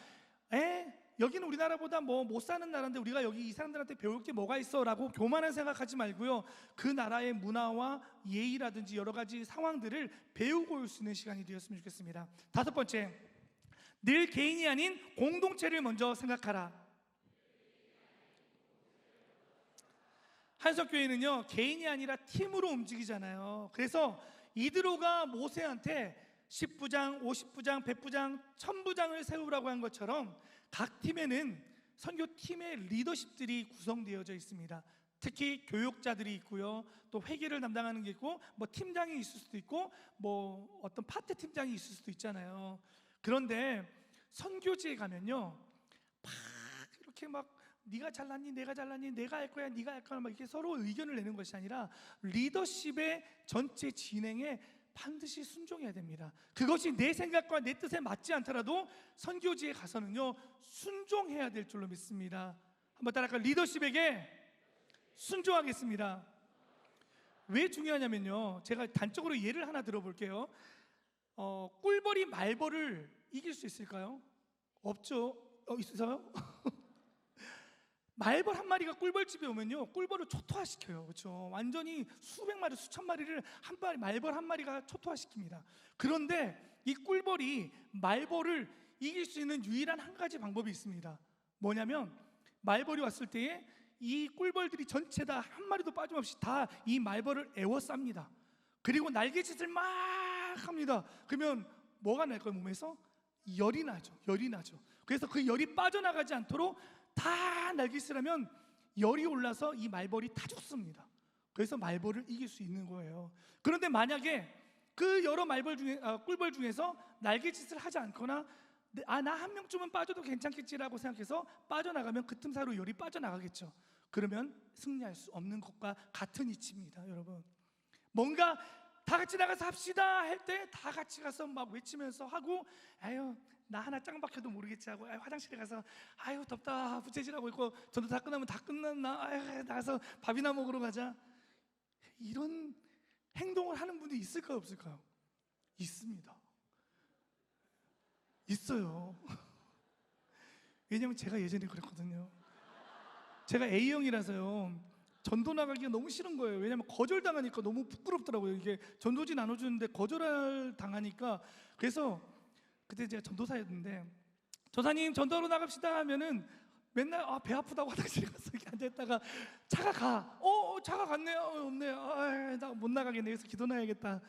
여기는 우리나라보다 뭐 못 사는 나라인데 우리가 여기 이 사람들한테 배울 게 뭐가 있어라고 교만한 생각하지 말고요, 그 나라의 문화와 예의라든지 여러 가지 상황들을 배우고 올 수 있는 시간이 되었으면 좋겠습니다. 다섯 번째, 늘 개인이 아닌 공동체를 먼저 생각하라. 한석교회는요, 개인이 아니라 팀으로 움직이잖아요. 그래서 이드로가 모세한테 10부장, 50부장, 100부장, 1000부장을 세우라고 한 것처럼 각 팀에는 선교팀의 리더십들이 구성되어져 있습니다. 특히 교육자들이 있고요, 또 회계를 담당하는 게 있고, 뭐 팀장이 있을 수도 있고, 뭐 어떤 파트 팀장이 있을 수도 있잖아요. 그런데 선교지에 가면요, 막 이렇게 막 네가 잘났니, 내가 잘났니, 내가 할 거야, 네가 할 거야, 막 이렇게 서로 의견을 내는 것이 아니라 리더십의 전체 진행에 반드시 순종해야 됩니다. 그것이 내 생각과 내 뜻에 맞지 않더라도 선교지에 가서는요, 순종해야 될 줄로 믿습니다. 한번 따라할까요? 리더십에게 순종하겠습니다. 왜 중요하냐면요, 제가 단적으로 예를 하나 들어볼게요. 꿀벌이 말벌을 이길 수 있을까요? 없죠. 있으세요? 말벌 한 마리가 꿀벌집에 오면요, 꿀벌을 초토화시켜요. 그렇죠? 완전히 수백 마리, 수천 마리를 한 마리, 말벌 한 마리가 초토화시킵니다. 그런데 이 꿀벌이 말벌을 이길 수 있는 유일한 한 가지 방법이 있습니다. 뭐냐면, 말벌이 왔을 때에 이 꿀벌들이 전체 다 한 마리도 빠짐없이 다 이 말벌을 에워쌉니다. 그리고 날개짓을 막 합니다. 그러면 뭐가 날까요? 몸에서 열이 나죠. 열이 나죠. 그래서 그 열이 빠져나가지 않도록 다 날깃을 하면 열이 올라서 이 말벌이 다 죽습니다. 그래서 말벌을 이길 수 있는 거예요. 그런데 만약에 그 여러 꿀벌 중에서 날갯짓을 하지 않거나 나 한 명쯤은 빠져도 괜찮겠지라고 생각해서 빠져나가면 그 틈 사이로 열이 빠져나가겠죠. 그러면 승리할 수 없는 것과 같은 이치입니다. 여러분, 뭔가 다 같이 나가서 합시다 할 때 다 같이 가서 막 외치면서 하고, 아유 나 하나 짱 박혀도 모르겠지 하고, 화장실에 가서 아유 덥다 부채질하고 있고, 저도 다 끝나면 다 끝났나, 아유 나가서 밥이나 먹으러 가자, 이런 행동을 하는 분이 있을까요, 없을까요? 있습니다. 있어요. 왜냐면 제가 예전에 그랬거든요. 제가 A형이라서요, 전도 나가기가 너무 싫은 거예요. 왜냐면 거절당하니까 너무 부끄럽더라고요. 이게 전도지 나눠주는데 거절을 당하니까. 그래서 그때 제가 전도사였는데, 전사님 전도하러 나갑시다 하면은 맨날 배 아프다고 화장실에 가서 이렇게 앉아있다가 차가 가. 차가 갔네요. 없네. 나 못 나가겠네. 그래서 기도나야겠다.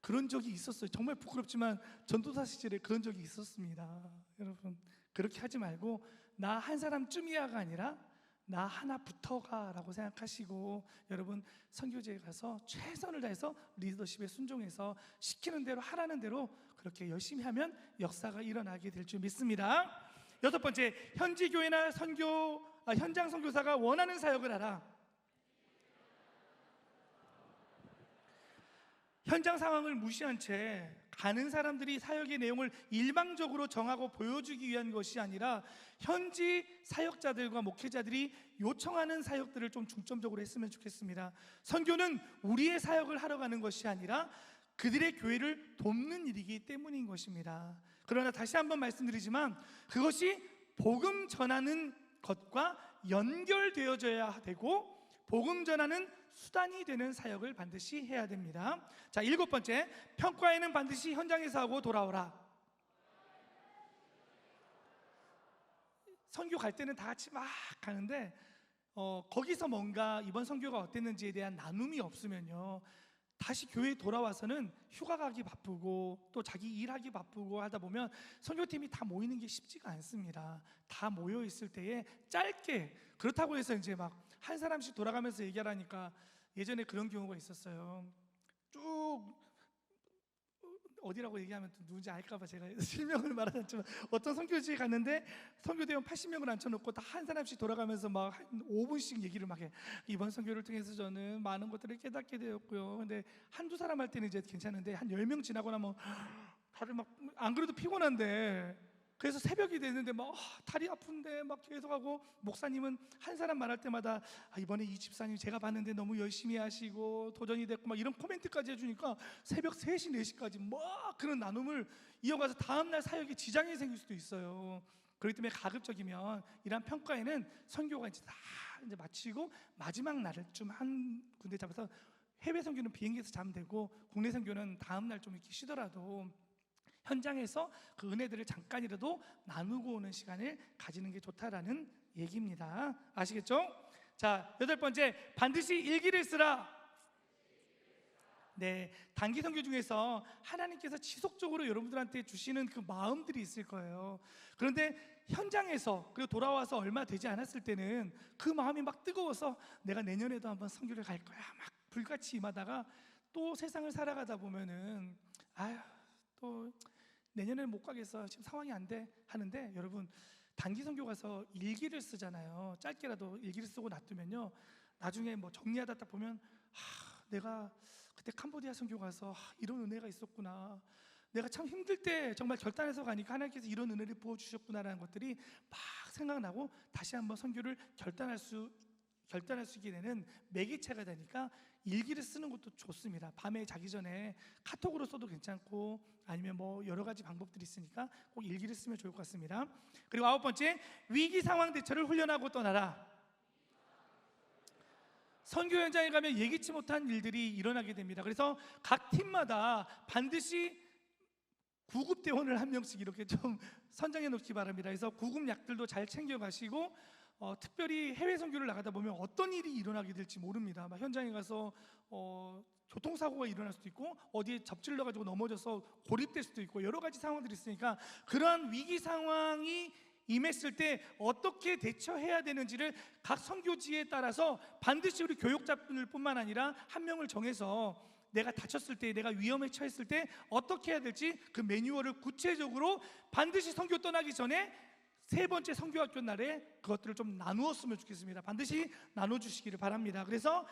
그런 적이 있었어요. 정말 부끄럽지만 전도사 시절에 그런 적이 있었습니다. 여러분, 그렇게 하지 말고 나 한 사람쯤이야가 아니라 나 하나부터가 라고 생각하시고, 여러분 선교지에 가서 최선을 다해서 리더십에 순종해서 시키는 대로 하라는 대로 그렇게 열심히 하면 역사가 일어나게 될 줄 믿습니다. 여섯 번째, 현지 교회나 현장 선교사가 원하는 사역을 하라. 현장 상황을 무시한 채 가는 사람들이 사역의 내용을 일방적으로 정하고 보여주기 위한 것이 아니라 현지 사역자들과 목회자들이 요청하는 사역들을 좀 중점적으로 했으면 좋겠습니다. 선교는 우리의 사역을 하러 가는 것이 아니라 그들의 교회를 돕는 일이기 때문인 것입니다. 그러나 다시 한번 말씀드리지만 그것이 복음 전하는 것과 연결되어져야 되고, 복음 전하는 수단이 되는 사역을 반드시 해야 됩니다. 자, 일곱 번째, 평가에는 반드시 현장에서 하고 돌아오라. 선교 갈 때는 다 같이 막 가는데 거기서 뭔가 이번 선교가 어땠는지에 대한 나눔이 없으면요, 다시 교회에 돌아와서는 휴가 가기 바쁘고 또 자기 일하기 바쁘고 하다 보면 선교팀이 다 모이는 게 쉽지가 않습니다. 다 모여 있을 때에 짧게, 그렇다고 해서 이제 막 한 사람씩 돌아가면서 얘기하라니까, 예전에 그런 경우가 있었어요. 쭉 어디라고 얘기하면 또 누군지 알까봐 제가 실명을 말하지 않지만, 어떤 선교지에 갔는데 선교대원 80명을 앉혀놓고 다 한 사람씩 돌아가면서 막 한 5분씩 얘기를 막 해. 이번 선교를 통해서 저는 많은 것들을 깨닫게 되었고요. 근데 한두 사람 할 때는 이제 괜찮은데 한 10명 지나고 나면 다들 막, 안 그래도 피곤한데, 그래서 새벽이 됐는데 막 다리 아픈데 막 계속하고, 목사님은 한 사람 말할 때마다 이번에 이 집사님 제가 봤는데 너무 열심히 하시고 도전이 됐고 막 이런 코멘트까지 해주니까 새벽 3시, 4시까지 막 그런 나눔을 이어가서 다음날 사역에 지장이 생길 수도 있어요. 그렇기 때문에 가급적이면 이러한 평가에는 선교가 이제 다 이제 마치고 마지막 날을 좀 한 군데 잡아서, 해외 선교는 비행기에서 자면 되고 국내 선교는 다음 날 좀 이렇게 쉬더라도 현장에서 그 은혜들을 잠깐이라도 나누고 오는 시간을 가지는 게 좋다라는 얘기입니다. 아시겠죠? 자, 8번째, 반드시 일기를 쓰라. 네, 단기 선교 중에서 하나님께서 지속적으로 여러분들한테 주시는 그 마음들이 있을 거예요. 그런데 현장에서, 그리고 돌아와서 얼마 되지 않았을 때는 그 마음이 막 뜨거워서 내가 내년에도 한번 선교를 갈 거야 막 불같이 임하다가 또 세상을 살아가다 보면은 아휴, 또 내년에는 못 가겠어, 지금 상황이 안 돼 하는데, 여러분 단기 선교 가서 일기를 쓰잖아요. 짧게라도 일기를 쓰고 놔두면요, 나중에 뭐 정리하다 딱 보면 내가 그때 캄보디아 선교 가서 이런 은혜가 있었구나, 내가 참 힘들 때 정말 결단해서 가니까 하나님께서 이런 은혜를 부어주셨구나라는 것들이 막 생각나고 다시 한번 선교를 결단할 수 있게 되는 매개체가 되니까 일기를 쓰는 것도 좋습니다. 밤에 자기 전에 카톡으로 써도 괜찮고 아니면 뭐 여러 가지 방법들이 있으니까 꼭 일기를 쓰면 좋을 것 같습니다. 그리고 9번째, 위기 상황 대처를 훈련하고 떠나라. 선교 현장에 가면 예기치 못한 일들이 일어나게 됩니다. 그래서 각 팀마다 반드시 구급 대원을 한 명씩 이렇게 좀 선정해 놓기 바랍니다. 그래서 구급 약들도 잘 챙겨 가시고, 특별히 해외 선교를 나가다 보면 어떤 일이 일어나게 될지 모릅니다. 막 현장에 가서 교통사고가 일어날 수도 있고 어디에 접질러 가지고 넘어져서 고립될 수도 있고 여러 가지 상황들이 있으니까, 그러한 위기 상황이 임했을 때 어떻게 대처해야 되는지를 각 선교지에 따라서 반드시 우리 교육자분들 뿐만 아니라 한 명을 정해서 내가 다쳤을 때, 내가 위험에 처했을 때 어떻게 해야 될지 그 매뉴얼을 구체적으로 반드시 선교 떠나기 전에 3번째 선교학교 날에 그것들을 좀 나누었으면 좋겠습니다. 반드시 나눠주시기를 바랍니다. 그래서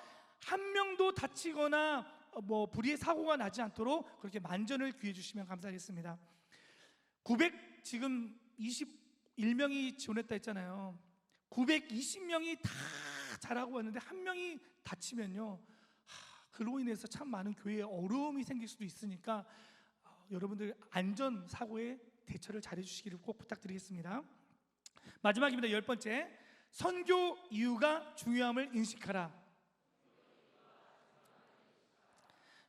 한 명도 다치거나 뭐 불의의 사고가 나지 않도록 그렇게 만전을 기해 주시면 감사하겠습니다. 지금 21명이 지원했다 했잖아요. 920명이 다 잘하고 왔는데 한 명이 다치면요, 그로 인해서 참 많은 교회에 어려움이 생길 수도 있으니까 여러분들 안전 사고에 대처를 잘해 주시기를 꼭 부탁드리겠습니다. 마지막입니다. 10번째, 선교 이유가 중요함을 인식하라.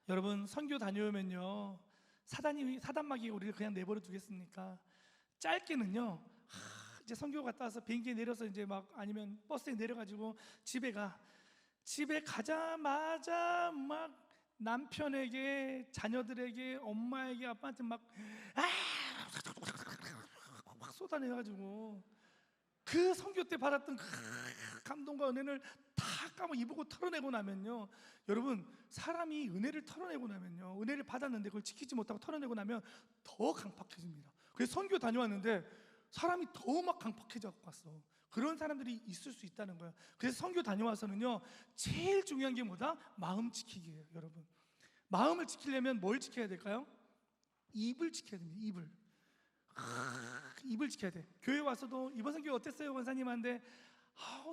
여러분 선교 다녀오면요, 사단마귀가 우리를 그냥 내버려 두겠습니까? 짧게는요, 이제 선교 갔다 와서 비행기에 내려서 이제 막 아니면 버스에 내려가지고 집에 가자마자 막 남편에게, 자녀들에게, 엄마에게, 아빠한테 막 쏟아내가지고 그 선교 때 받았던 그 감동과 은혜를 다 입고 털어내고 나면요, 여러분 사람이 은혜를 털어내고 나면요, 은혜를 받았는데 그걸 지키지 못하고 털어내고 나면 더 강팍해집니다. 그래서 선교 다녀왔는데 사람이 더 막 강팍해져 갖고 왔어. 그런 사람들이 있을 수 있다는 거예요. 그래서 선교 다녀와서는요, 제일 중요한 게 뭐다? 마음 지키기예요. 여러분 마음을 지키려면 뭘 지켜야 될까요? 입을 지켜야 됩니다. 입을 지켜야 돼. 교회 와서도 이번 선교 어땠어요 권사님한테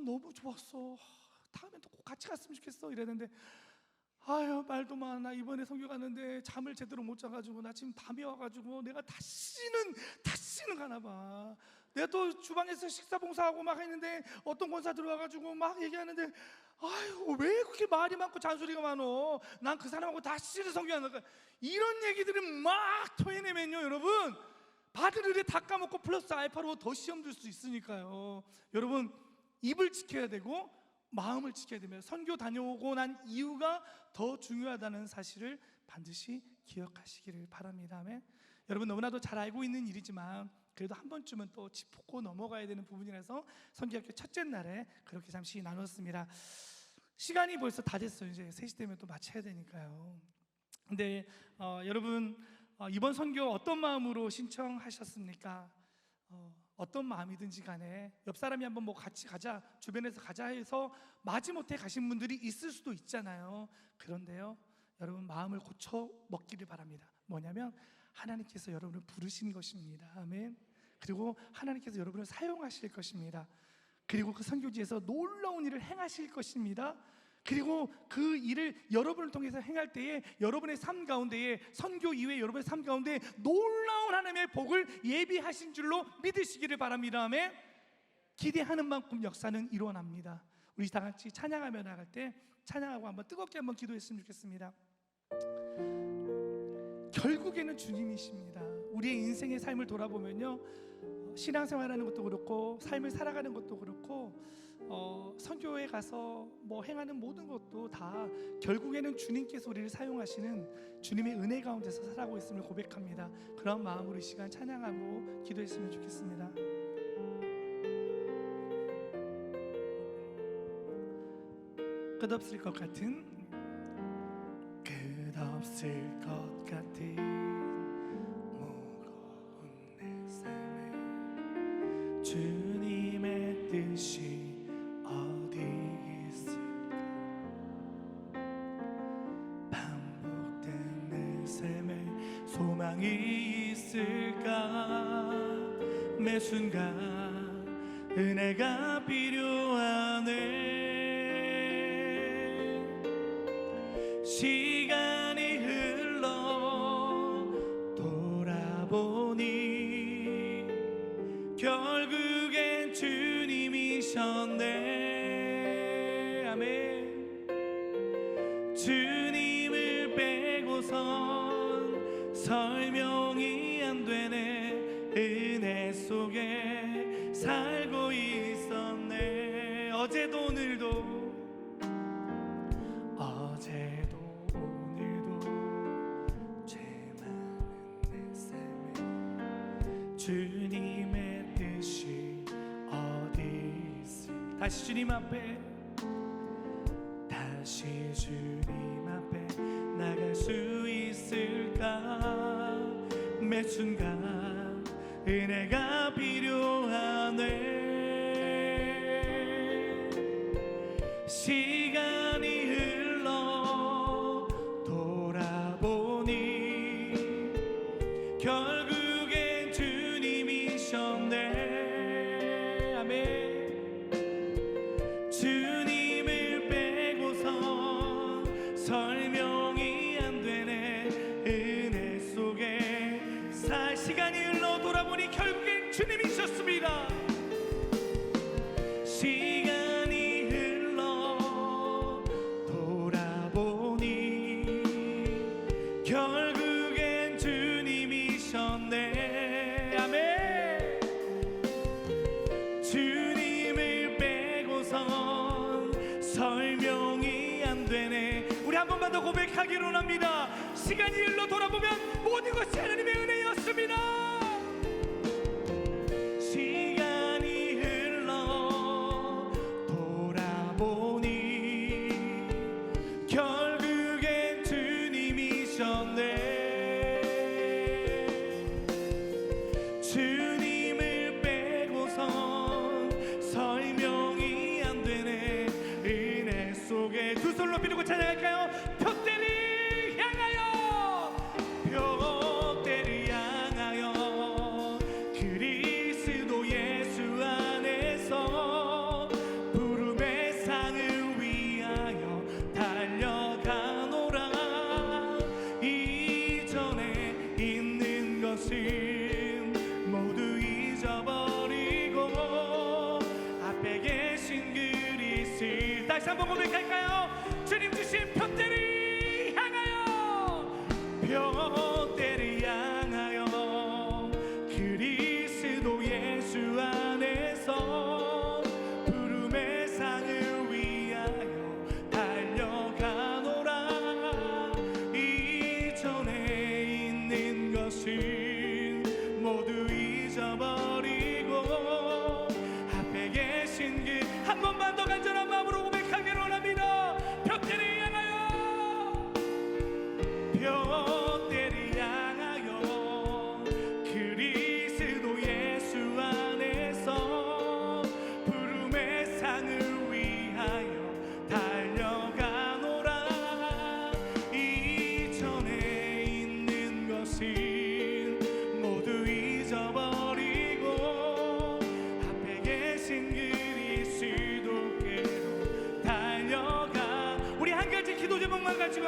너무 좋았어, 다음엔 또 꼭 같이 갔으면 좋겠어 이랬는데, 아유 말도 마, 나 이번에 선교 갔는데 잠을 제대로 못 자가지고 나 지금 밤에 와가지고 내가 다시는 가나 봐. 내가 또 주방에서 식사 봉사하고 막 했는데 어떤 권사 들어와가지고 막 얘기하는데, 아유 왜 그렇게 말이 많고 잔소리가 많어, 난 그 사람하고 다시는 선교하는 거야. 이런 얘기들을 막 토해내면요, 여러분 받을 의뢰 다 까먹고 플러스 알파로 더 시험 들 수 있으니까요. 여러분 입을 지켜야 되고 마음을 지켜야 되며, 선교 다녀오고 난 이유가 더 중요하다는 사실을 반드시 기억하시기를 바랍니다. 아멘. 여러분 너무나도 잘 알고 있는 일이지만 그래도 한 번쯤은 또 짚고 넘어가야 되는 부분이라서 선교학교 첫째 날에 그렇게 잠시 나눴습니다. 시간이 벌써 다 됐어요. 이제 3시 되면 또 마쳐야 되니까요. 근데 여러분 이번 선교 어떤 마음으로 신청하셨습니까? 어떤 마음이든지 간에 옆 사람이 한번 뭐 같이 가자, 주변에서 가자 해서 마지못해 가신 분들이 있을 수도 있잖아요. 그런데요, 여러분 마음을 고쳐 먹기를 바랍니다. 뭐냐면 하나님께서 여러분을 부르신 것입니다. 아멘. 그리고 하나님께서 여러분을 사용하실 것입니다. 그리고 그 선교지에서 놀라운 일을 행하실 것입니다. 그리고 그 일을 여러분을 통해서 행할 때에 여러분의 삶 가운데에, 선교 이후에 여러분의 삶 가운데 놀라운 하나님의 복을 예비하신 줄로 믿으시기를 바랍니다. 아멘. 기대하는 만큼 역사는 일어납니다. 우리 다 같이 찬양하며 나갈 때 찬양하고 한번 뜨겁게 한번 기도했으면 좋겠습니다. 결국에는 주님이십니다. 우리의 인생의 삶을 돌아보면요, 신앙생활하는 것도 그렇고 삶을 살아가는 것도 그렇고 선교에 가서 뭐 행하는 모든 것도 다 결국에는 주님께서 우리를 사용하시는 주님의 은혜 가운데서 살아가고 있음을 고백합니다. 그런 마음으로 이 시간 찬양하고 기도했으면 좋겠습니다. 끝없을 것 같은 무거운 내 삶에 주님의 뜻이 어디 있을까? 반복된 내 삶에 소망이 있을까? 매 순간 은혜가 필요하네. 시간이 흘러 돌아보니 결국엔 주님이셨네. 아멘. 주님을 빼고선 설명이 안 되네. 은혜 속에 살고 있었네. 어제도 오늘도 죄 많은 내 삶에 주님의 뜻이 어디 있을? 다시 주님 앞에 나갈 수 있을까? 매 순간 은혜가 필요하네. 시간이 흘러 돌아보니 결국엔 주님이셨네. 아멘. 주님을 빼고선 설명이 안 되네. 은혜 속에 시간이 흘러 돌아보니 결국엔 주님이셨습니다. 시간이 흘러 돌아보니 결국엔 주님이셨네. 아멘. 주님을 빼고선 설명이 안 되네. 우리 한 번만 더 고백하기로 합니다. 시간이 흘러 돌아보면 모든 것이 하나님의 은혜였습니다. 시간이 흘러 돌아보니 결국엔 주님이셨네. 주님을 빼고선 설명이 안 되네. 은혜 속에 두 손 높이 들고 찬양할까요? 벽대를 향하여, 벽대를 향하여 그리스도 예수 안에서 부름의 상을 위하여 달려가노라. 이전에 있는 것은 모두 잊어버리고 앞에 계신 그리스도. 다시 한번 고백할까요? 주님 주신 벽대를 향하여, 벽대를 향하여 그리스도 예수 안에서 부름의 상을 위하여 달려가노라. 이전에 있는 것은 모두 잊어버리고 앞에 계신 그 한 번만 더 간절한 마음으로 고백하기로 합니다. 벽대를 향하여, 벽대를 향하여 그리스도 예수 안에서 부름의 상을 위하여 달려가노라. 이전에 있는 것은 모두 잊어버리고 앞에 계신 그리스도께로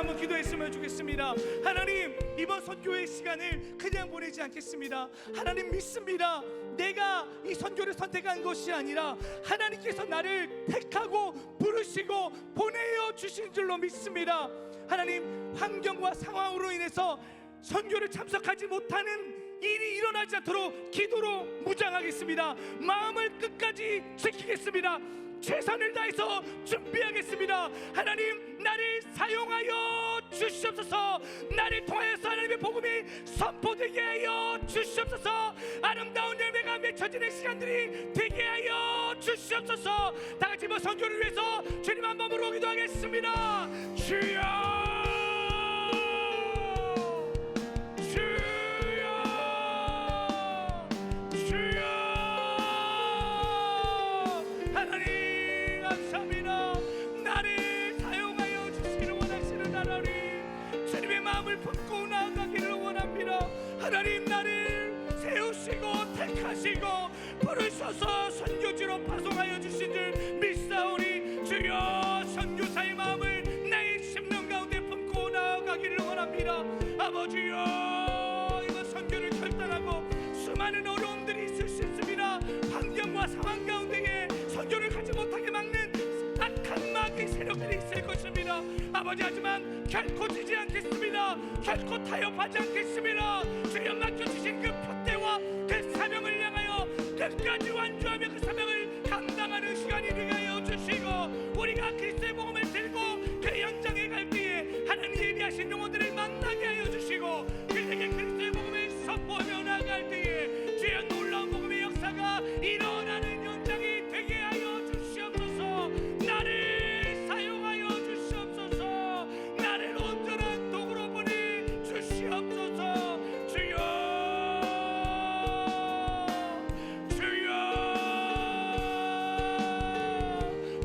한번 기도했으면 좋겠습니다. 하나님, 이번 선교의 시간을 그냥 보내지 않겠습니다. 하나님 믿습니다. 내가 이 선교를 선택한 것이 아니라 하나님께서 나를 택하고 부르시고 보내어 주신 줄로 믿습니다. 하나님, 환경과 상황으로 인해서 선교를 참석하지 못하는 일이 일어나지 않도록 기도로 무장하겠습니다. 마음을 끝까지 지키겠습니다. 최선을 다해서 준비하겠습니다. 하나님, 나를 사용하여 주시옵소서. 나를 통하여서 하나님의 복음이 선포되게 하여 주시옵소서. 아름다운 열매가 맺혀지는 시간들이 되게 하여 주시옵소서. 다 같이 선교를 위해서 주님 한 몸으로 기도하겠습니다. 주여, 하나님, 나를 세우시고 택하시고 부르셔서 선교지로 파송하여 주신 줄 믿사오니 주여, 선교사의 마음을 나의 심령 가운데 품고 나아가기를 원합니다. 아버지여, 이번 선교를 결단하고 수많은 어려움들이 있을 수 있습니다. 환경과 상황 가운데에 선교를 가지 못하게 막는 악한 마귀 세력들이 있을 것입니다. 아버지, 하지만 결코 지지 않겠습니다. 결코 타협하지 않겠습니다. 주여, 맡겨주신 그 표대와 그 사명을 향하여 끝까지 완주하며 그 사명을 감당하는 시간이 되게 하여 주시고, 우리가 그리스도의 복음을 들고 그 현장에 갈 때에 하나님 예비하신 영혼들을 만나게 하여 주시고, 그들에게 그리스도의 복음을 선포하며 나아갈 때에 주여, 놀라운 복음의 역사가 일어나는 현장이 되게 하여 주시옵소서. 나를 사용하여 주시옵소서. 나를 온전한 도구로 보내 주시옵소서. 주여, 주여,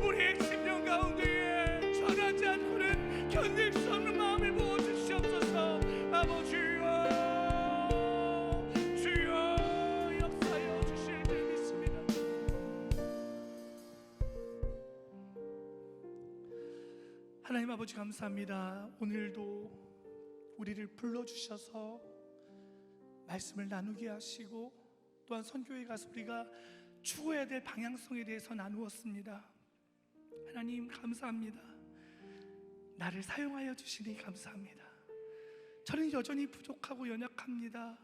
우리의 심령 가운데에 전하지 않고는 견딜 수 없는 마음을 부어 주시옵소서. 아버지여, 주여, 역사하여 주실 줄 믿습니다. 하나님 아버지, 감사합니다. 오늘도 우리를 불러주셔서 말씀을 나누게 하시고, 또한 선교에 가서 우리가 추구해야 될 방향성에 대해서 나누었습니다. 하나님, 감사합니다. 나를 사용하여 주시니 감사합니다. 저는 여전히 부족하고 연약합니다.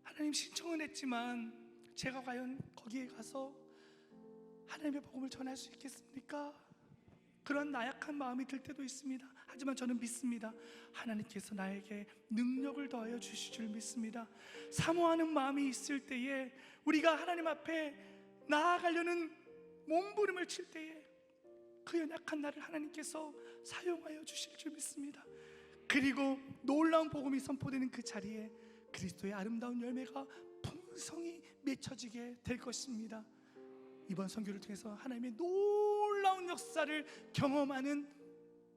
하나님, 신청은 했지만 제가 과연 거기에 가서 하나님의 복음을 전할 수 있겠습니까? 그런 나약한 마음이 들 때도 있습니다. 하지만 저는 믿습니다. 하나님께서 나에게 능력을 더하여 주실 줄 믿습니다. 사모하는 마음이 있을 때에, 우리가 하나님 앞에 나아가려는 몸부림을 칠 때에 그 연약한 나를 하나님께서 사용하여 주실 줄 믿습니다. 그리고 놀라운 복음이 선포되는 그 자리에 그리스도의 아름다운 열매가 풍성히 맺혀지게 될 것입니다. 이번 선교를 통해서 하나님의 놀라운 역사를 경험하는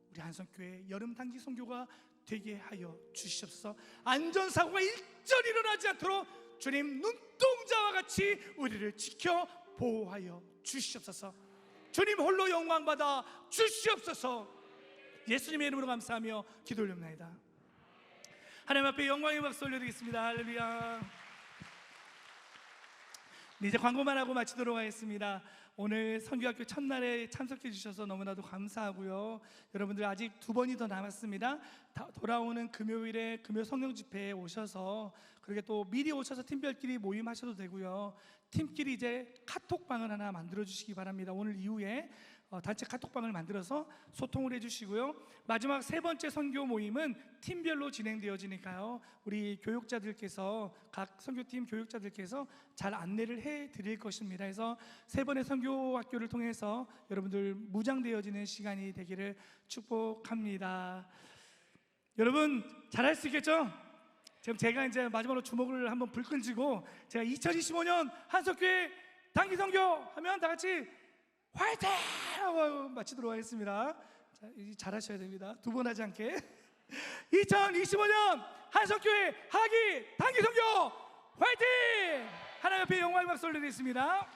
우리 한성교회 여름 단기 선교가 되게 하여 주시옵소서. 안전사고가 일절 일어나지 않도록 주님 눈동자와 같이 우리를 지켜 보호하여 주시옵소서. 주님 홀로 영광받아 주시옵소서. 예수님의 이름으로 감사하며 기도 올립니다. 하나님 앞에 영광의 박수 올려드리겠습니다. 할렐루야. 이제 광고만 하고 마치도록 하겠습니다. 오늘 선교학교 첫날에 참석해 주셔서 너무나도 감사하고요. 여러분들 아직 2번이 더 남았습니다. 돌아오는 금요일에 금요 성령 집회에 오셔서, 그리고 또 미리 오셔서 팀별끼리 모임하셔도 되고요. 팀끼리 이제 카톡방을 하나 만들어 주시기 바랍니다. 오늘 이후에 단체 카톡방을 만들어서 소통을 해주시고요. 마지막 3번째 선교 모임은 팀별로 진행되어지니까요, 우리 교육자들께서, 각 선교팀 교육자들께서 잘 안내를 해드릴 것입니다. 그래서 3번의 선교 학교를 통해서 여러분들 무장되어지는 시간이 되기를 축복합니다. 여러분 잘할 수 있겠죠? 지금 제가 이제 마지막으로 주먹을 한번 불끈 쥐고, 제가 2025년 한석교회 단기 선교 하면 다 같이 화이팅! 하고 마치도록 하겠습니다. 자, 잘하셔야 됩니다. 2번 하지 않게. 2025년 한석교회 하기 단기 선교 화이팅! 하나님 앞에 영광의 박수 올려드리겠습니다.